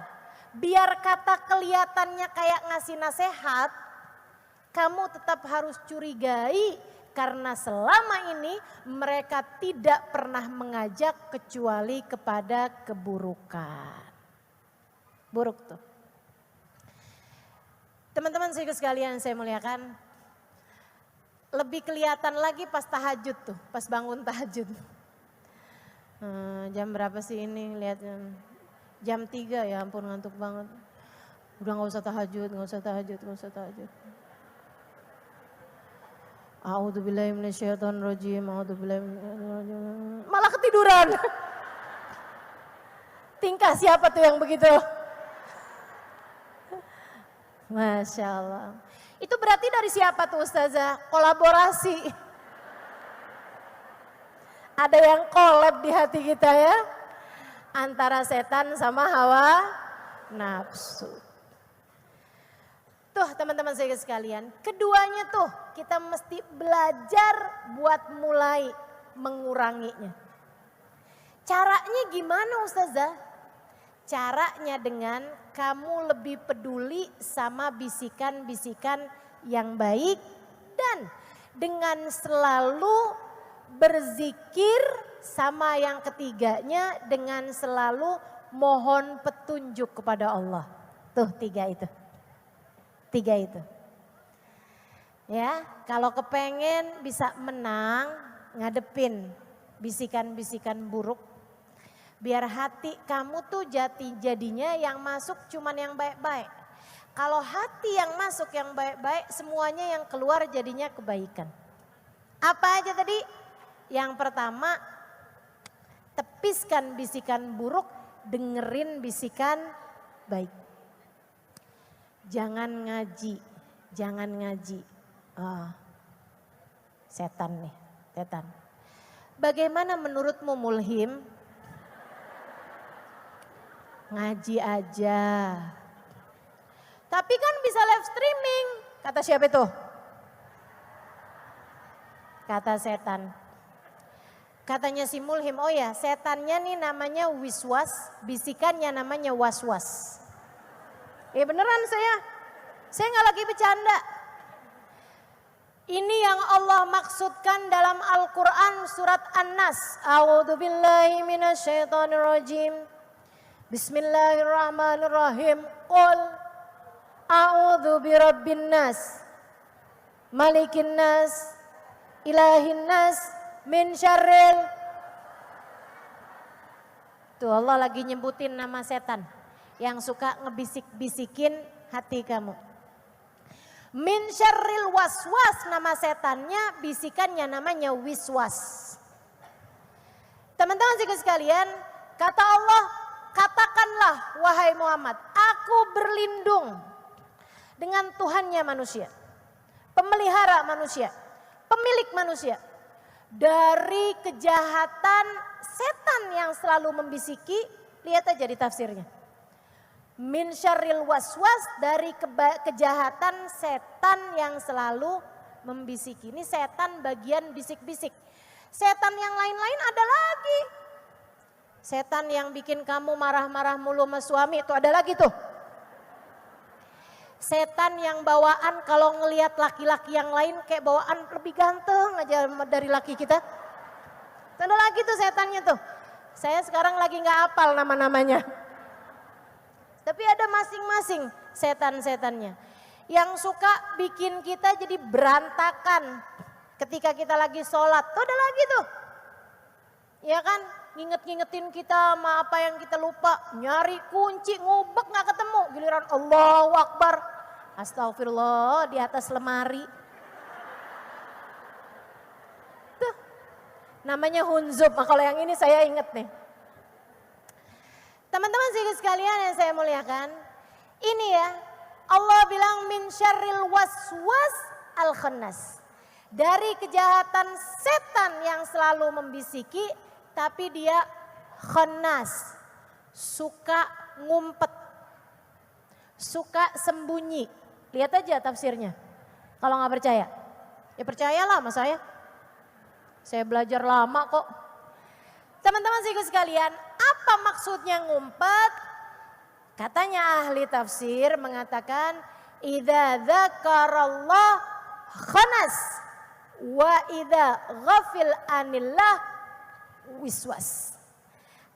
biar kata kelihatannya kayak ngasih nasihat, kamu tetap harus curigai karena selama ini mereka tidak pernah mengajak kecuali kepada keburukan. Buruk tuh. Teman-teman sekalian saya muliakan, lebih kelihatan lagi pas tahajud tuh, pas bangun tahajud. Jam berapa sih ini lihatnya? Jam 3 ya ampun ngantuk banget. Udah gak usah tahajud. A'udzubillahi minasyaitonirrajim. Malah ketiduran. Tingkah siapa tuh yang begitu? Masya Allah. Itu berarti dari siapa tuh Ustazah? Kolaborasi. Ada yang kolab di hati kita ya. Antara setan sama hawa nafsu. Tuh teman-teman saya sekalian. Keduanya tuh kita mesti belajar buat mulai menguranginya. Caranya gimana Ustazah? Caranya dengan kamu lebih peduli sama bisikan-bisikan yang baik dan dengan selalu berzikir sama yang ketiganya dengan selalu mohon petunjuk kepada Allah. Tuh tiga itu. Ya, kalau kepengen bisa menang, ngadepin bisikan-bisikan buruk. Biar hati kamu tuh jadinya yang masuk cuman yang baik-baik. Kalau hati yang masuk yang baik-baik, semuanya yang keluar jadinya kebaikan. Apa aja tadi? Yang pertama, tepiskan bisikan buruk, dengerin bisikan baik. Jangan ngaji, jangan ngaji. Setan nih, setan. Bagaimana menurutmu Mulhim? Ngaji aja. Tapi kan bisa live streaming. Kata siapa itu? Kata setan. Katanya si Mulhim, oh ya setannya nih namanya wiswas, bisikannya namanya waswas. Beneran saya nggak lagi bercanda. Ini yang Allah maksudkan dalam Al-Quran surat An-Nas. A'udzubillahi minasyaitonirrajim. Bismillahirrahmanirrahim. Qul a'udzu birabbin nas, malikin nas, ilahin nas, min syarril. Tuh Allah lagi nyebutin nama setan yang suka ngebisik-bisikin hati kamu. Min syarril waswas nama setannya, bisikannya namanya wiswas. Teman-teman sekalian, kata Allah, katakanlah wahai Muhammad, aku berlindung dengan Tuhannya manusia, pemelihara manusia, pemilik manusia, dari kejahatan setan yang selalu membisiki. Lihat aja di tafsirnya. Min syarril waswas, dari kejahatan setan yang selalu membisiki. Ini setan bagian bisik-bisik. Setan yang lain-lain ada lagi. Setan yang bikin kamu marah-marah mulu sama suami itu ada lagi tuh. Setan yang bawaan kalau ngelihat laki-laki yang lain kayak bawaan lebih ganteng aja dari laki kita. Ada lagi tuh setannya tuh. Saya sekarang lagi nggak hafal nama-namanya. Tapi ada masing-masing setan-setannya. Yang suka bikin kita jadi berantakan ketika kita lagi sholat. Tuh ada lagi tuh. Ya kan, nginget-ngingetin kita sama apa yang kita lupa. Nyari kunci, ngubek gak ketemu. Giliran Allahu Akbar. Astagfirullah di atas lemari. Tuh, namanya hunzub. Nah, kalau yang ini saya inget nih. Teman-teman sekalian yang saya muliakan, ini ya Allah bilang min syarril waswas al khannas. Dari kejahatan setan yang selalu membisiki, tapi dia khannas, suka ngumpet, suka sembunyi. Lihat aja tafsirnya. Kalau nggak percaya, ya percayalah sama saya. Saya belajar lama kok. Teman-teman sekalian, apa maksudnya ngumpet? Katanya ahli tafsir mengatakan, idza dzakarallah khanas wa idza ghafil anillah wiswas.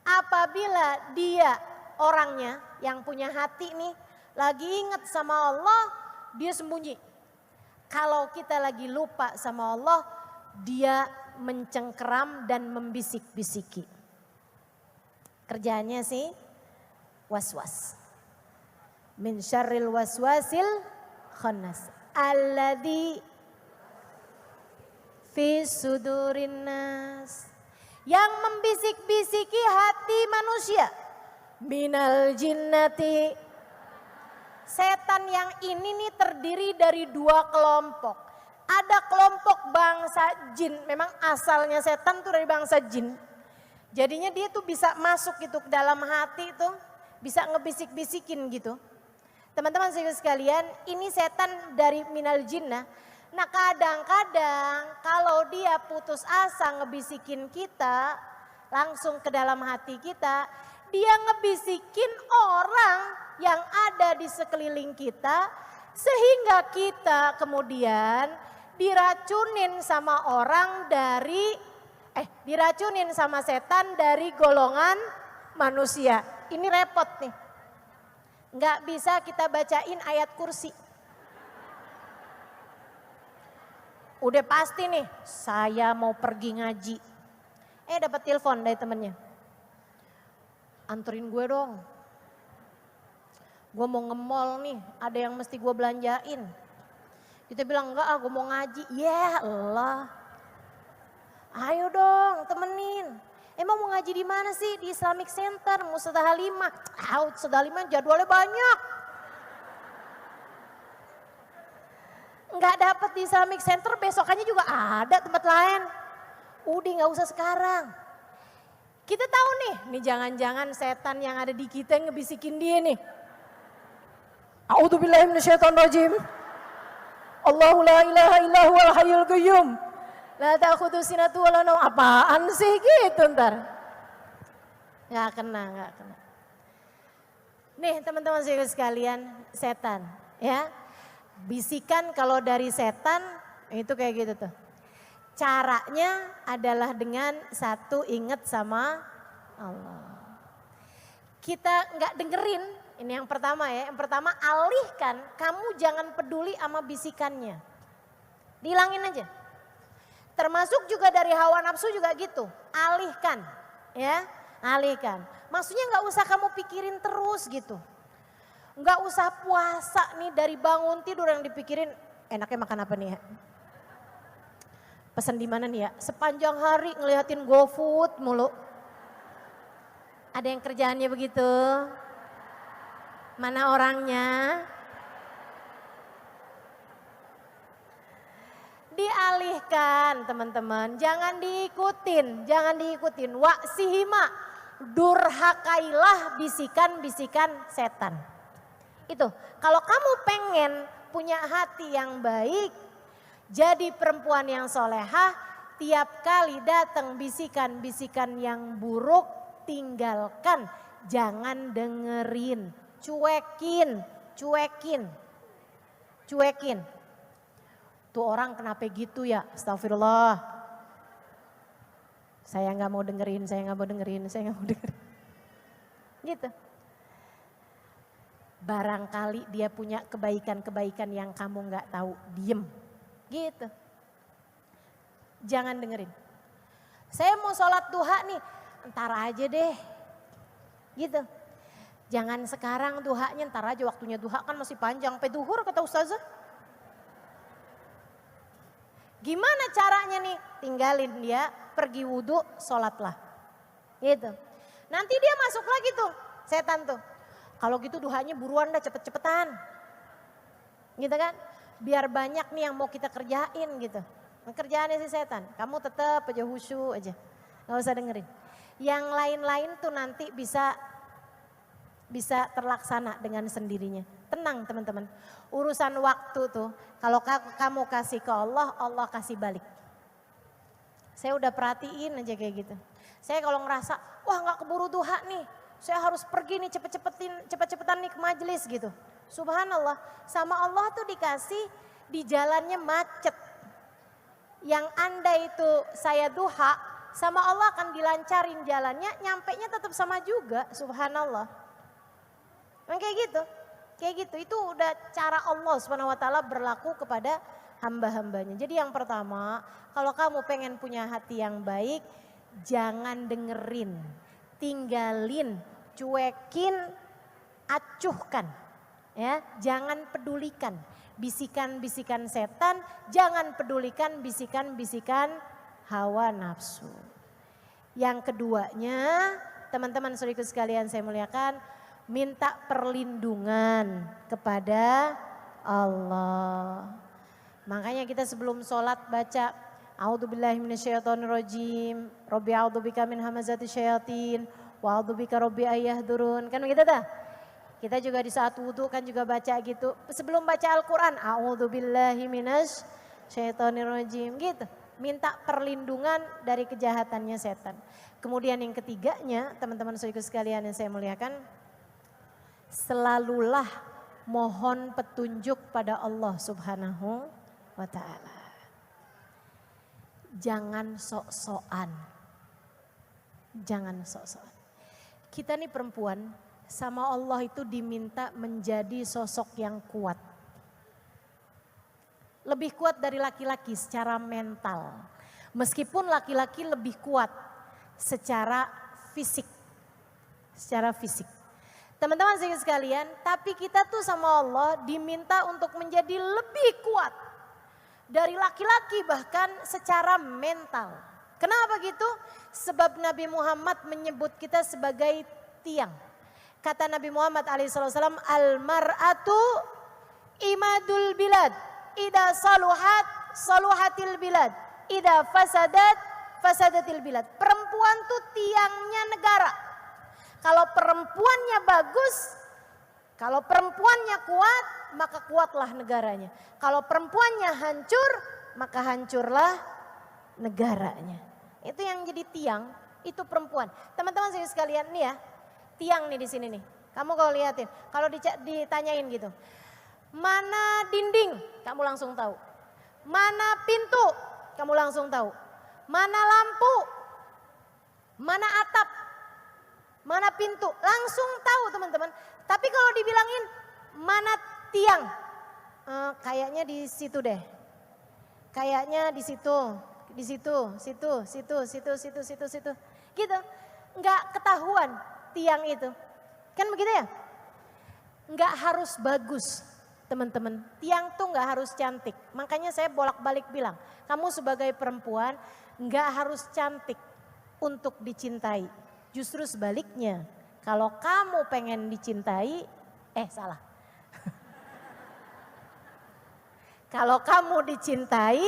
Apabila dia orangnya yang punya hati nih lagi ingat sama Allah, dia sembunyi. Kalau kita lagi lupa sama Allah, dia mencengkeram dan membisik-bisiki. Kerjaannya sih waswas. Min syarril waswasil khannas alladzi fi sudurin nas, yang membisik-bisiki hati manusia. Minal jinnati. Setan yang ini nih terdiri dari dua kelompok. Ada kelompok bangsa jin, memang asalnya setan tuh dari bangsa jin. Jadinya dia tuh bisa masuk gitu ke dalam hati tuh, bisa ngebisik-bisikin gitu. Teman-teman sekalian, ini setan dari minal jinnah. Nah kadang-kadang kalau dia putus asa ngebisikin kita, langsung ke dalam hati kita, dia ngebisikin orang yang ada di sekeliling kita, sehingga kita kemudian diracunin sama orang diracunin sama setan dari golongan manusia. Ini repot nih. Nggak bisa kita bacain ayat kursi. Udah pasti nih, saya mau pergi ngaji. Dapat telepon dari temennya. Anterin gue dong. Gue mau nge-mall nih, ada yang mesti gue belanjain. Kita bilang enggak, gue mau ngaji. Ya Allah. Ayo dong, temenin. Emang mau ngaji di mana sih? Di Islamic Center, Mustafa Halimah. Mustafa Halimah jadwalnya banyak. Enggak dapat di Islamic Center, besokannya juga ada tempat lain. Udah nggak usah sekarang. Kita tahu nih jangan-jangan setan yang ada di kita yang ngebisikin dia nih. A'udzubillahi minasyaitonirrajim. Allahu la ilaha illa huwal hayyul qayyum. La ta'khudhu sinatu wa la naum. Apaan sih gitu ntar? Nggak kena. Nih teman-teman sekalian, setan ya. Bisikan kalau dari setan itu kayak gitu tuh. Caranya adalah dengan satu, ingat sama Allah. Kita nggak dengerin, ini yang pertama ya. Yang pertama alihkan, kamu jangan peduli sama bisikannya. Dihilangin aja. Termasuk juga dari hawa nafsu juga gitu. Alihkan ya, alihkan. Maksudnya nggak usah kamu pikirin terus gitu. Nggak usah puasa nih dari bangun tidur yang dipikirin enaknya makan apa nih ya. Pesan di mana nih ya? Sepanjang hari ngeliatin GoFood mulu. Ada yang kerjaannya begitu? Mana orangnya? Dialihkan teman-teman, jangan diikutin. Waksihima, durhakailah bisikan-bisikan setan. Itu, kalau kamu pengen punya hati yang baik, jadi perempuan yang solehah, tiap kali datang bisikan-bisikan yang buruk, tinggalkan, jangan dengerin, cuekin. Tuh orang kenapa gitu ya, astagfirullah. Saya nggak mau dengerin. Gitu. Barangkali dia punya kebaikan-kebaikan yang kamu nggak tahu, diem. Gitu. Jangan dengerin. Saya mau sholat duha nih, entar aja deh. Gitu. Jangan sekarang duhanya, entar aja, waktunya duha kan masih panjang. Sampai duhur kata ustazah. Gimana caranya nih? Tinggalin dia, pergi wudhu, sholatlah. Gitu. Nanti dia masuk lagi tuh, setan tuh. Kalau gitu duhanya buruan dah, cepet-cepetan. Gitu kan? Biar banyak nih yang mau kita kerjain gitu. Kerjaannya si setan, kamu tetap aja khusyuk aja. Gak usah dengerin. Yang lain-lain tuh nanti bisa terlaksana dengan sendirinya. Tenang teman-teman. Urusan waktu tuh, kalau kamu kasih ke Allah, Allah kasih balik. Saya udah perhatiin aja kayak gitu. Saya kalau ngerasa, wah gak keburu duha nih. Saya harus pergi nih cepet-cepetan nih ke majelis gitu. Subhanallah, sama Allah tuh dikasih di jalannya macet. Yang andai itu saya duha, sama Allah akan dilancarin jalannya, nyampenya tetap sama juga, subhanallah. Kayak gitu, itu udah cara Allah SWT berlaku kepada hamba-hambanya. Jadi yang pertama, kalau kamu pengen punya hati yang baik, jangan dengerin, tinggalin, cuekin, acuhkan. Ya, jangan pedulikan bisikan-bisikan setan, jangan pedulikan bisikan-bisikan hawa nafsu. Yang keduanya, teman-teman saudaraku sekalian saya muliakan, minta perlindungan kepada Allah. Makanya kita sebelum sholat baca A'udzubillahi minasyaitonirrajim, Rabbi a'udzubika min hamazati syayatin, wa a'udzubika Rabbi ayyahdurun. Kan begitu dah? Kita juga di saat wudhu kan juga baca gitu. Sebelum baca Al-Quran, A'udzubillahi minasyaitonirrajim gitu. Minta perlindungan dari kejahatannya setan. Kemudian yang ketiganya, teman-teman saudaraku sekalian yang saya muliakan, selalulah mohon petunjuk pada Allah Subhanahu wa ta'ala. Jangan sok-sokan. Kita nih perempuan, sama Allah itu diminta menjadi sosok yang kuat. lebih kuat dari laki-laki secara mental. Meskipun laki-laki lebih kuat secara fisik. Secara fisik. Teman-teman sekalian, tapi kita tuh sama Allah diminta untuk menjadi lebih kuat dari laki-laki bahkan secara mental. Kenapa gitu? Sebab Nabi Muhammad menyebut kita sebagai tiang. Kata Nabi Muhammad alaihissalam, al-mar'atu imadul bilad, ida saluhat saluhatil bilad, ida fasadat fasadatil bilad. Perempuan tuh tiangnya negara. Kalau perempuannya bagus, kalau perempuannya kuat, maka kuatlah negaranya. Kalau perempuannya hancur, maka hancurlah negaranya. Itu yang jadi tiang, itu perempuan. Teman-teman sekalian nih ya, tiang nih di sini nih. Kamu kalau liatin, kalau ditanyain gitu, mana dinding, kamu langsung tahu. Mana pintu, kamu langsung tahu. Mana lampu, mana atap, mana pintu, langsung tahu teman-teman. Tapi kalau dibilangin mana tiang, kayaknya di situ deh. Kayaknya di situ, di situ, situ, situ, situ, situ, situ, situ. Gitu. Enggak ketahuan tiang itu. Kan begitu ya? Enggak harus bagus, teman-teman. Tiang tuh enggak harus cantik. Makanya saya bolak-balik bilang, kamu sebagai perempuan enggak harus cantik untuk dicintai. Justru sebaliknya, kalau kamu pengen dicintai, salah. Kalau kamu dicintai,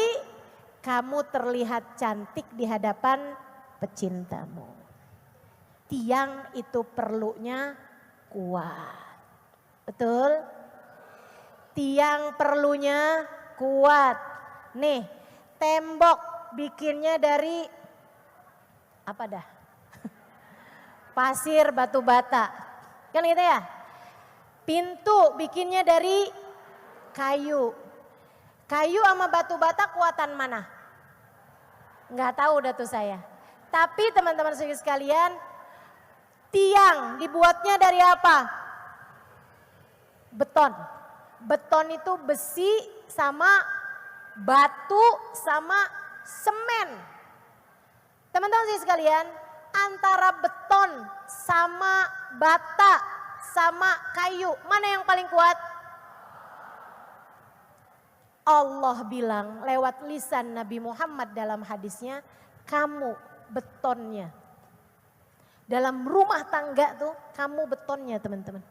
kamu terlihat cantik di hadapan pecintamu. Tiang itu perlunya kuat. Betul? Tiang perlunya kuat. Nih, tembok bikinnya dari apa dah? Pasir batu bata. Kan gitu ya? Pintu bikinnya dari kayu. Kayu sama batu bata kuatan mana? Enggak tahu dah tuh saya. Tapi teman-teman sekalian, tiang dibuatnya dari apa? Beton. Beton itu besi sama batu sama semen. Teman-teman sekalian, antara beton sama bata sama kayu, mana yang paling kuat? Allah bilang lewat lisan Nabi Muhammad dalam hadisnya, kamu betonnya. Dalam rumah tangga tuh kamu betonnya teman-teman.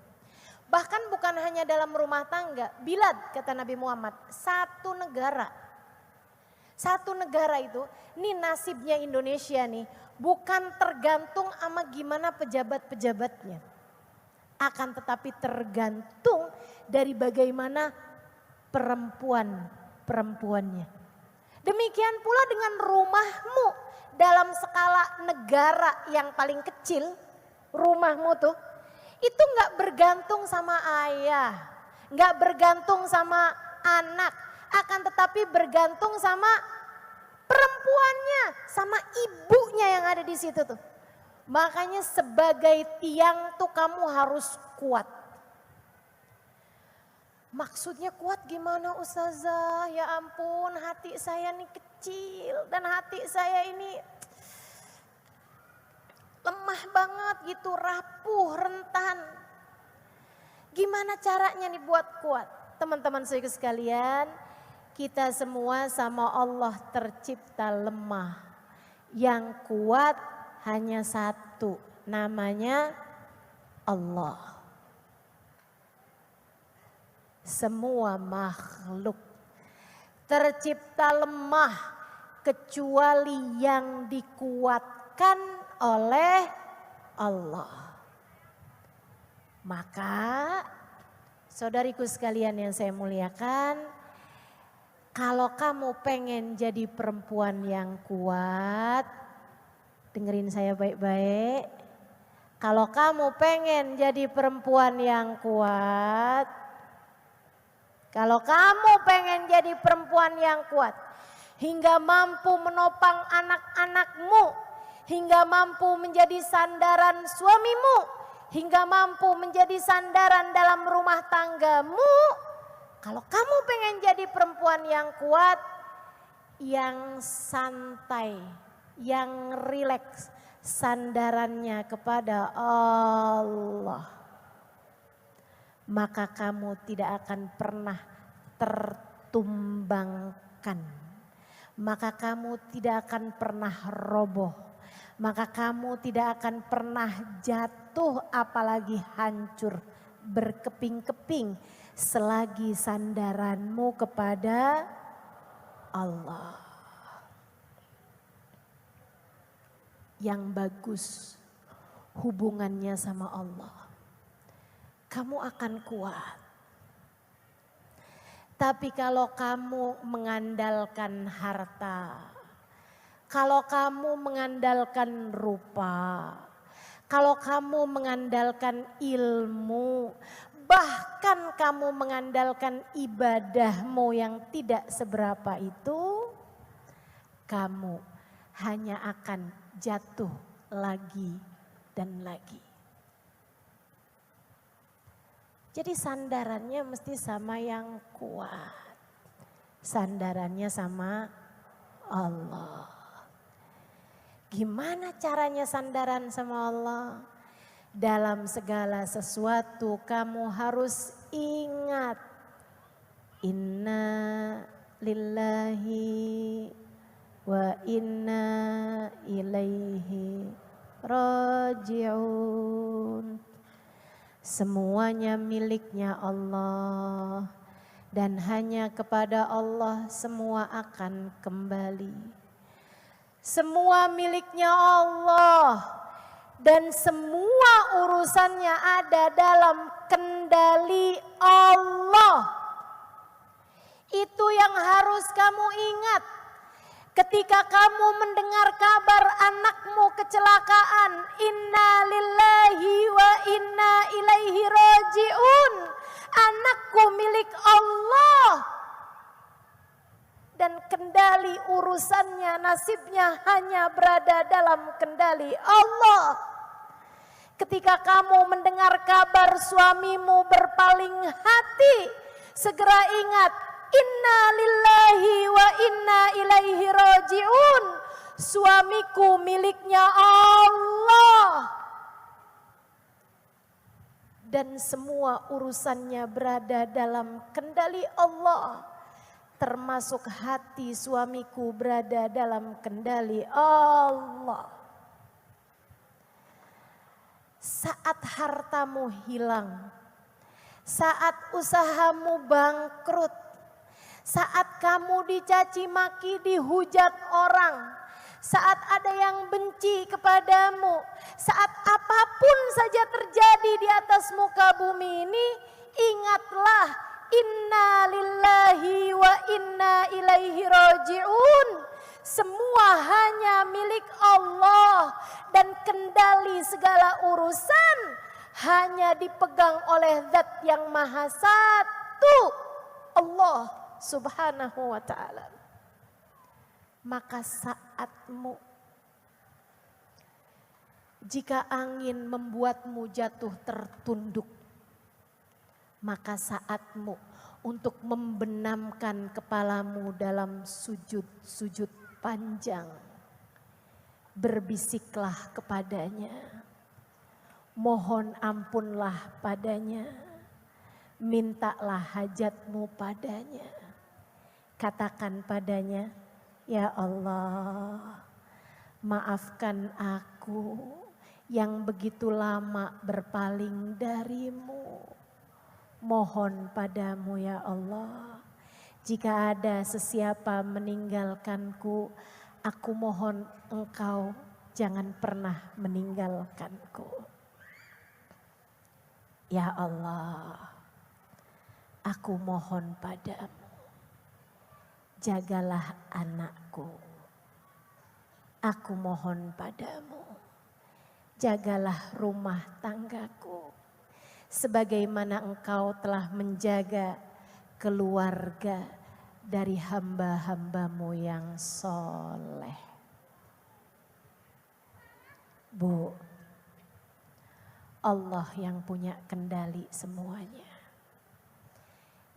Bahkan bukan hanya dalam rumah tangga, bilad kata Nabi Muhammad, satu negara. Satu negara itu, ini nasibnya Indonesia nih, bukan tergantung sama gimana pejabat-pejabatnya. Akan tetapi tergantung dari bagaimana perempuannya. Demikian pula dengan rumahmu dalam skala negara yang paling kecil, rumahmu tuh, itu gak bergantung sama ayah, gak bergantung sama anak, akan tetapi bergantung sama perempuannya, sama ibunya yang ada di situ tuh. Makanya sebagai tiang tuh kamu harus kuat. Maksudnya kuat gimana Ustazah? Ya ampun, hati saya nih kecil dan hati saya ini lemah banget gitu, rapuh, rentan. Gimana caranya nih buat kuat? Teman-teman sekalian, kita semua sama Allah tercipta lemah. Yang kuat hanya satu, namanya Allah. Semua makhluk tercipta lemah kecuali yang dikuatkan oleh Allah. Maka saudariku sekalian yang saya muliakan, kalau kamu pengen jadi perempuan yang kuat, dengerin saya baik-baik. Kalau kamu pengen jadi perempuan yang kuat, kalau kamu pengen jadi perempuan yang kuat, hingga mampu menopang anak-anakmu, hingga mampu menjadi sandaran suamimu, hingga mampu menjadi sandaran dalam rumah tanggamu, Kalau kamu pengen jadi perempuan yang kuat, yang santai, yang rileks, sandarannya kepada Allah, maka kamu tidak akan pernah tertumbangkan. Maka kamu tidak akan pernah roboh. Maka kamu tidak akan pernah jatuh apalagi hancur berkeping-keping selagi sandaranmu kepada Allah. Yang bagus hubungannya sama Allah, kamu akan kuat. Tapi kalau kamu mengandalkan harta, kalau kamu mengandalkan rupa, kalau kamu mengandalkan ilmu, bahkan kamu mengandalkan ibadahmu yang tidak seberapa itu, kamu hanya akan jatuh lagi dan lagi. Jadi sandarannya mesti sama yang kuat. Sandarannya sama Allah. Gimana caranya sandaran sama Allah? Dalam segala sesuatu kamu harus ingat. Inna lillahi wa inna ilaihi raji'un. Semuanya miliknya Allah dan hanya kepada Allah semua akan kembali. Semua miliknya Allah dan semua urusannya ada dalam kendali Allah. Itu yang harus kamu ingat. Ketika kamu mendengar kabar anakmu kecelakaan, inna lillahi wa inna ilaihi raji'un. Anakku milik Allah. Dan kendali urusannya, nasibnya hanya berada dalam kendali Allah. Ketika kamu mendengar kabar suamimu berpaling hati, segera ingat, inna lillahi wa inna ilaihi raji'un. Suamiku miliknya Allah. Dan semua urusannya berada dalam kendali Allah. Termasuk hati suamiku berada dalam kendali Allah. Saat hartamu hilang, saat usahamu bangkrut, saat kamu dicaci maki, dihujat orang, saat ada yang benci kepadamu, saat apapun saja terjadi di atas muka bumi ini, ingatlah inna lillahi wa inna ilaihi raji'un. Semua hanya milik Allah dan kendali segala urusan hanya dipegang oleh Zat yang Maha Satu, Allah Subhanahu wa ta'ala. Maka saatmu, jika angin membuatmu jatuh tertunduk, maka saatmu untuk membenamkan kepalamu dalam sujud-sujud panjang. Berbisiklah kepadanya, mohon ampunlah padanya, mintalah hajatmu padanya. Katakan padanya, ya Allah, maafkan aku yang begitu lama berpaling darimu. Mohon padamu ya Allah, jika ada sesiapa meninggalkanku, aku mohon Engkau jangan pernah meninggalkanku. Ya Allah, aku mohon padamu, jagalah anakku. Aku mohon padamu, jagalah rumah tanggaku. Sebagaimana Engkau telah menjaga keluarga dari hamba-hambamu yang soleh. Bu, Allah yang punya kendali semuanya.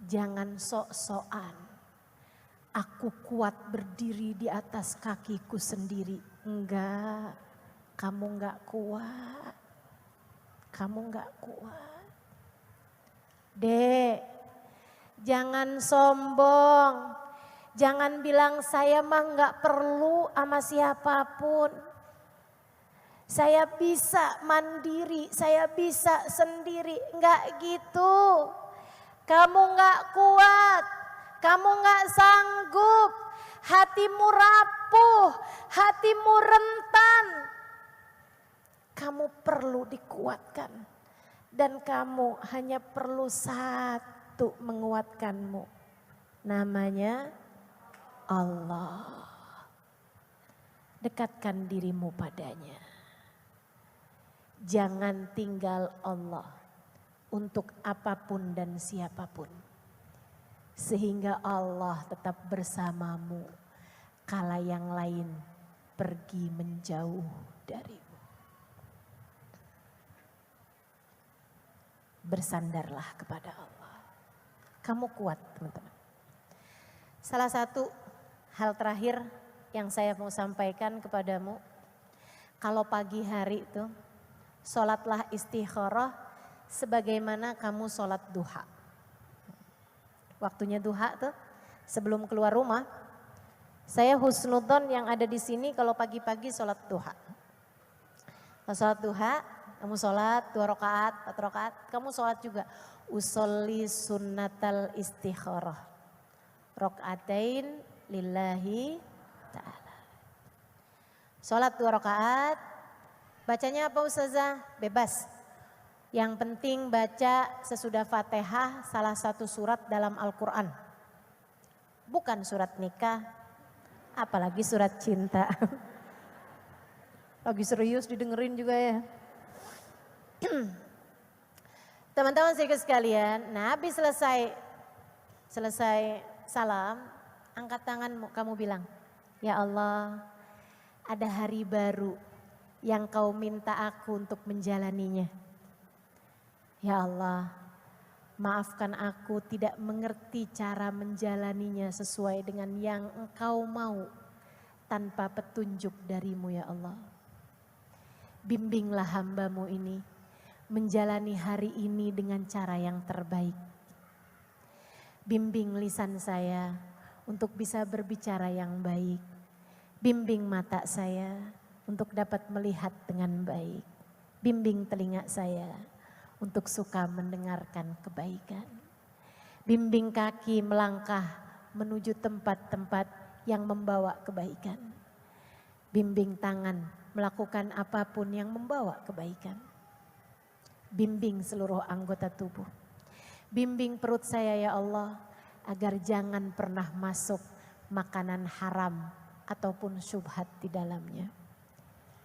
Jangan sok-sokan. Aku kuat berdiri di atas kakiku sendiri. Enggak, kamu enggak kuat. Kamu enggak kuat. Dek, jangan sombong. Jangan bilang saya mah enggak perlu sama siapapun. Saya bisa mandiri, saya bisa sendiri. Enggak gitu. Kamu enggak kuat. Kamu gak sanggup, hatimu rapuh, hatimu rentan. Kamu perlu dikuatkan. Dan kamu hanya perlu satu menguatkanmu. Namanya Allah. Dekatkan dirimu padanya. Jangan tinggal Allah untuk apapun dan siapapun. Sehingga Allah tetap bersamamu kala yang lain pergi menjauh darimu. Bersandarlah kepada Allah. Kamu kuat teman-teman. Salah satu hal terakhir yang saya mau sampaikan kepadamu. Kalau pagi hari itu sholatlah istikharah sebagaimana kamu sholat duha. Waktunya duha tuh sebelum keluar rumah. Saya husnudon yang ada di sini kalau pagi-pagi sholat duha. Kalau sholat duha, kamu sholat 2 rakaat, 4 rakaat, kamu sholat juga. Usolli sunnatal istikharah. Rakaatain lillahi ta'ala. Sholat 2 rakaat, bacanya apa Ustazah? Bebas. Yang penting baca sesudah Fatihah salah satu surat dalam Al-Quran. Bukan surat nikah, apalagi surat cinta. Lagi serius didengerin juga ya. Teman-teman sekalian, nah habis selesai salam, angkat tanganmu, kamu bilang, ya Allah, ada hari baru yang kau minta aku untuk menjalaninya. Ya Allah, maafkan aku tidak mengerti cara menjalaninya sesuai dengan yang Engkau mau tanpa petunjuk darimu ya Allah. Bimbinglah hamba-Mu ini menjalani hari ini dengan cara yang terbaik. Bimbing lisan saya untuk bisa berbicara yang baik. Bimbing mata saya untuk dapat melihat dengan baik. Bimbing telinga saya untuk suka mendengarkan kebaikan. Bimbing kaki melangkah menuju tempat-tempat yang membawa kebaikan. Bimbing tangan melakukan apapun yang membawa kebaikan. Bimbing seluruh anggota tubuh. Bimbing perut saya ya Allah agar jangan pernah masuk makanan haram ataupun syubhat di dalamnya.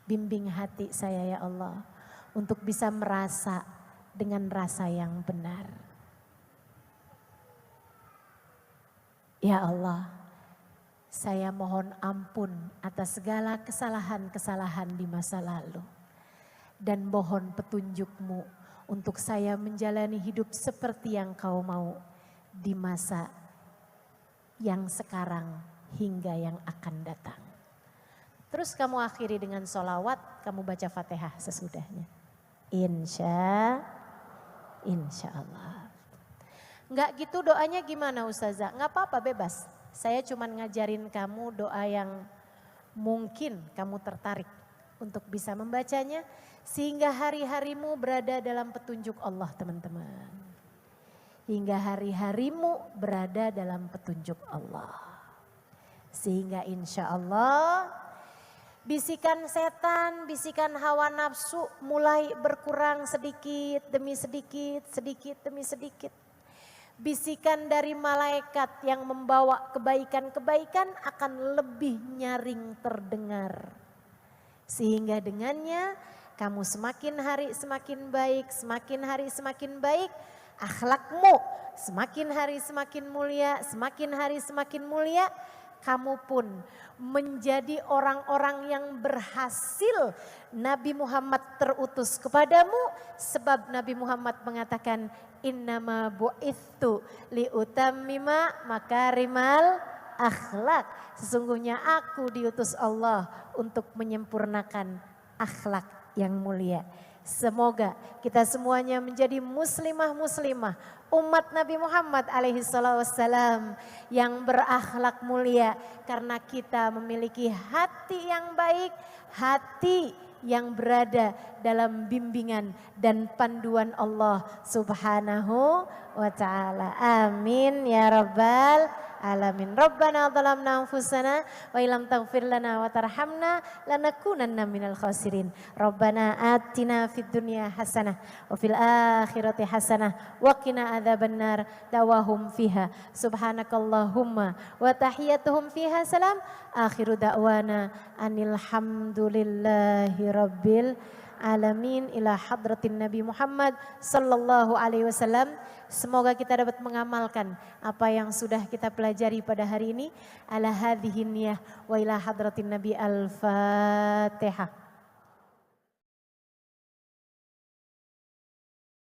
Bimbing hati saya ya Allah untuk bisa merasa dengan rasa yang benar. Ya Allah, saya mohon ampun atas segala kesalahan-kesalahan di masa lalu. Dan mohon petunjuk-Mu untuk saya menjalani hidup seperti yang Kau mau di masa yang sekarang hingga yang akan datang. Terus kamu akhiri dengan sholawat, kamu baca Fatihah sesudahnya. Insya Allah. Enggak gitu doanya gimana Ustazah? Enggak apa-apa bebas. Saya cuma ngajarin kamu doa yang mungkin kamu tertarik untuk bisa membacanya. Sehingga hari-harimu berada dalam petunjuk Allah teman-teman. Hingga hari-harimu berada dalam petunjuk Allah. Sehingga insya Allah bisikan setan, bisikan hawa nafsu mulai berkurang sedikit demi sedikit, sedikit demi sedikit. Bisikan dari malaikat yang membawa kebaikan-kebaikan akan lebih nyaring terdengar. Sehingga dengannya kamu semakin hari semakin baik, semakin hari semakin baik. Akhlakmu semakin hari semakin mulia, semakin hari semakin mulia. kamu pun menjadi orang-orang yang berhasil. Nabi Muhammad terutus kepadamu sebab Nabi Muhammad mengatakan innama bu'ithu liutammima makarimal akhlak. Sesungguhnya aku diutus Allah untuk menyempurnakan akhlak yang mulia. Semoga kita semuanya menjadi muslimah-muslimah umat Nabi Muhammad alaihi salatu wassalam yang berakhlak mulia karena kita memiliki hati yang baik, hati yang berada dalam bimbingan dan panduan Allah Subhanahu wa taala. Amin ya rabbal alamin. Rabbana zalamna anfusana wa illam taghfir lana wa tarhamna lanakunanna minal khasirin. Rabbana atina fid dunya hasanah wa fil akhirati hasanah wa qina adzabannar. Dawahum fiha subhanakallahumma wa tahiyyatuhum fiha salam. Akhiru da'wana anil hamdulillahi rabbil alamin. Ila hadratin Nabi Muhammad sallallahu alaihi wasallam. Semoga kita dapat mengamalkan apa yang sudah kita pelajari pada hari ini. Ala hadhihi niyah wa ila hadratin Nabi. Al-Fatihah.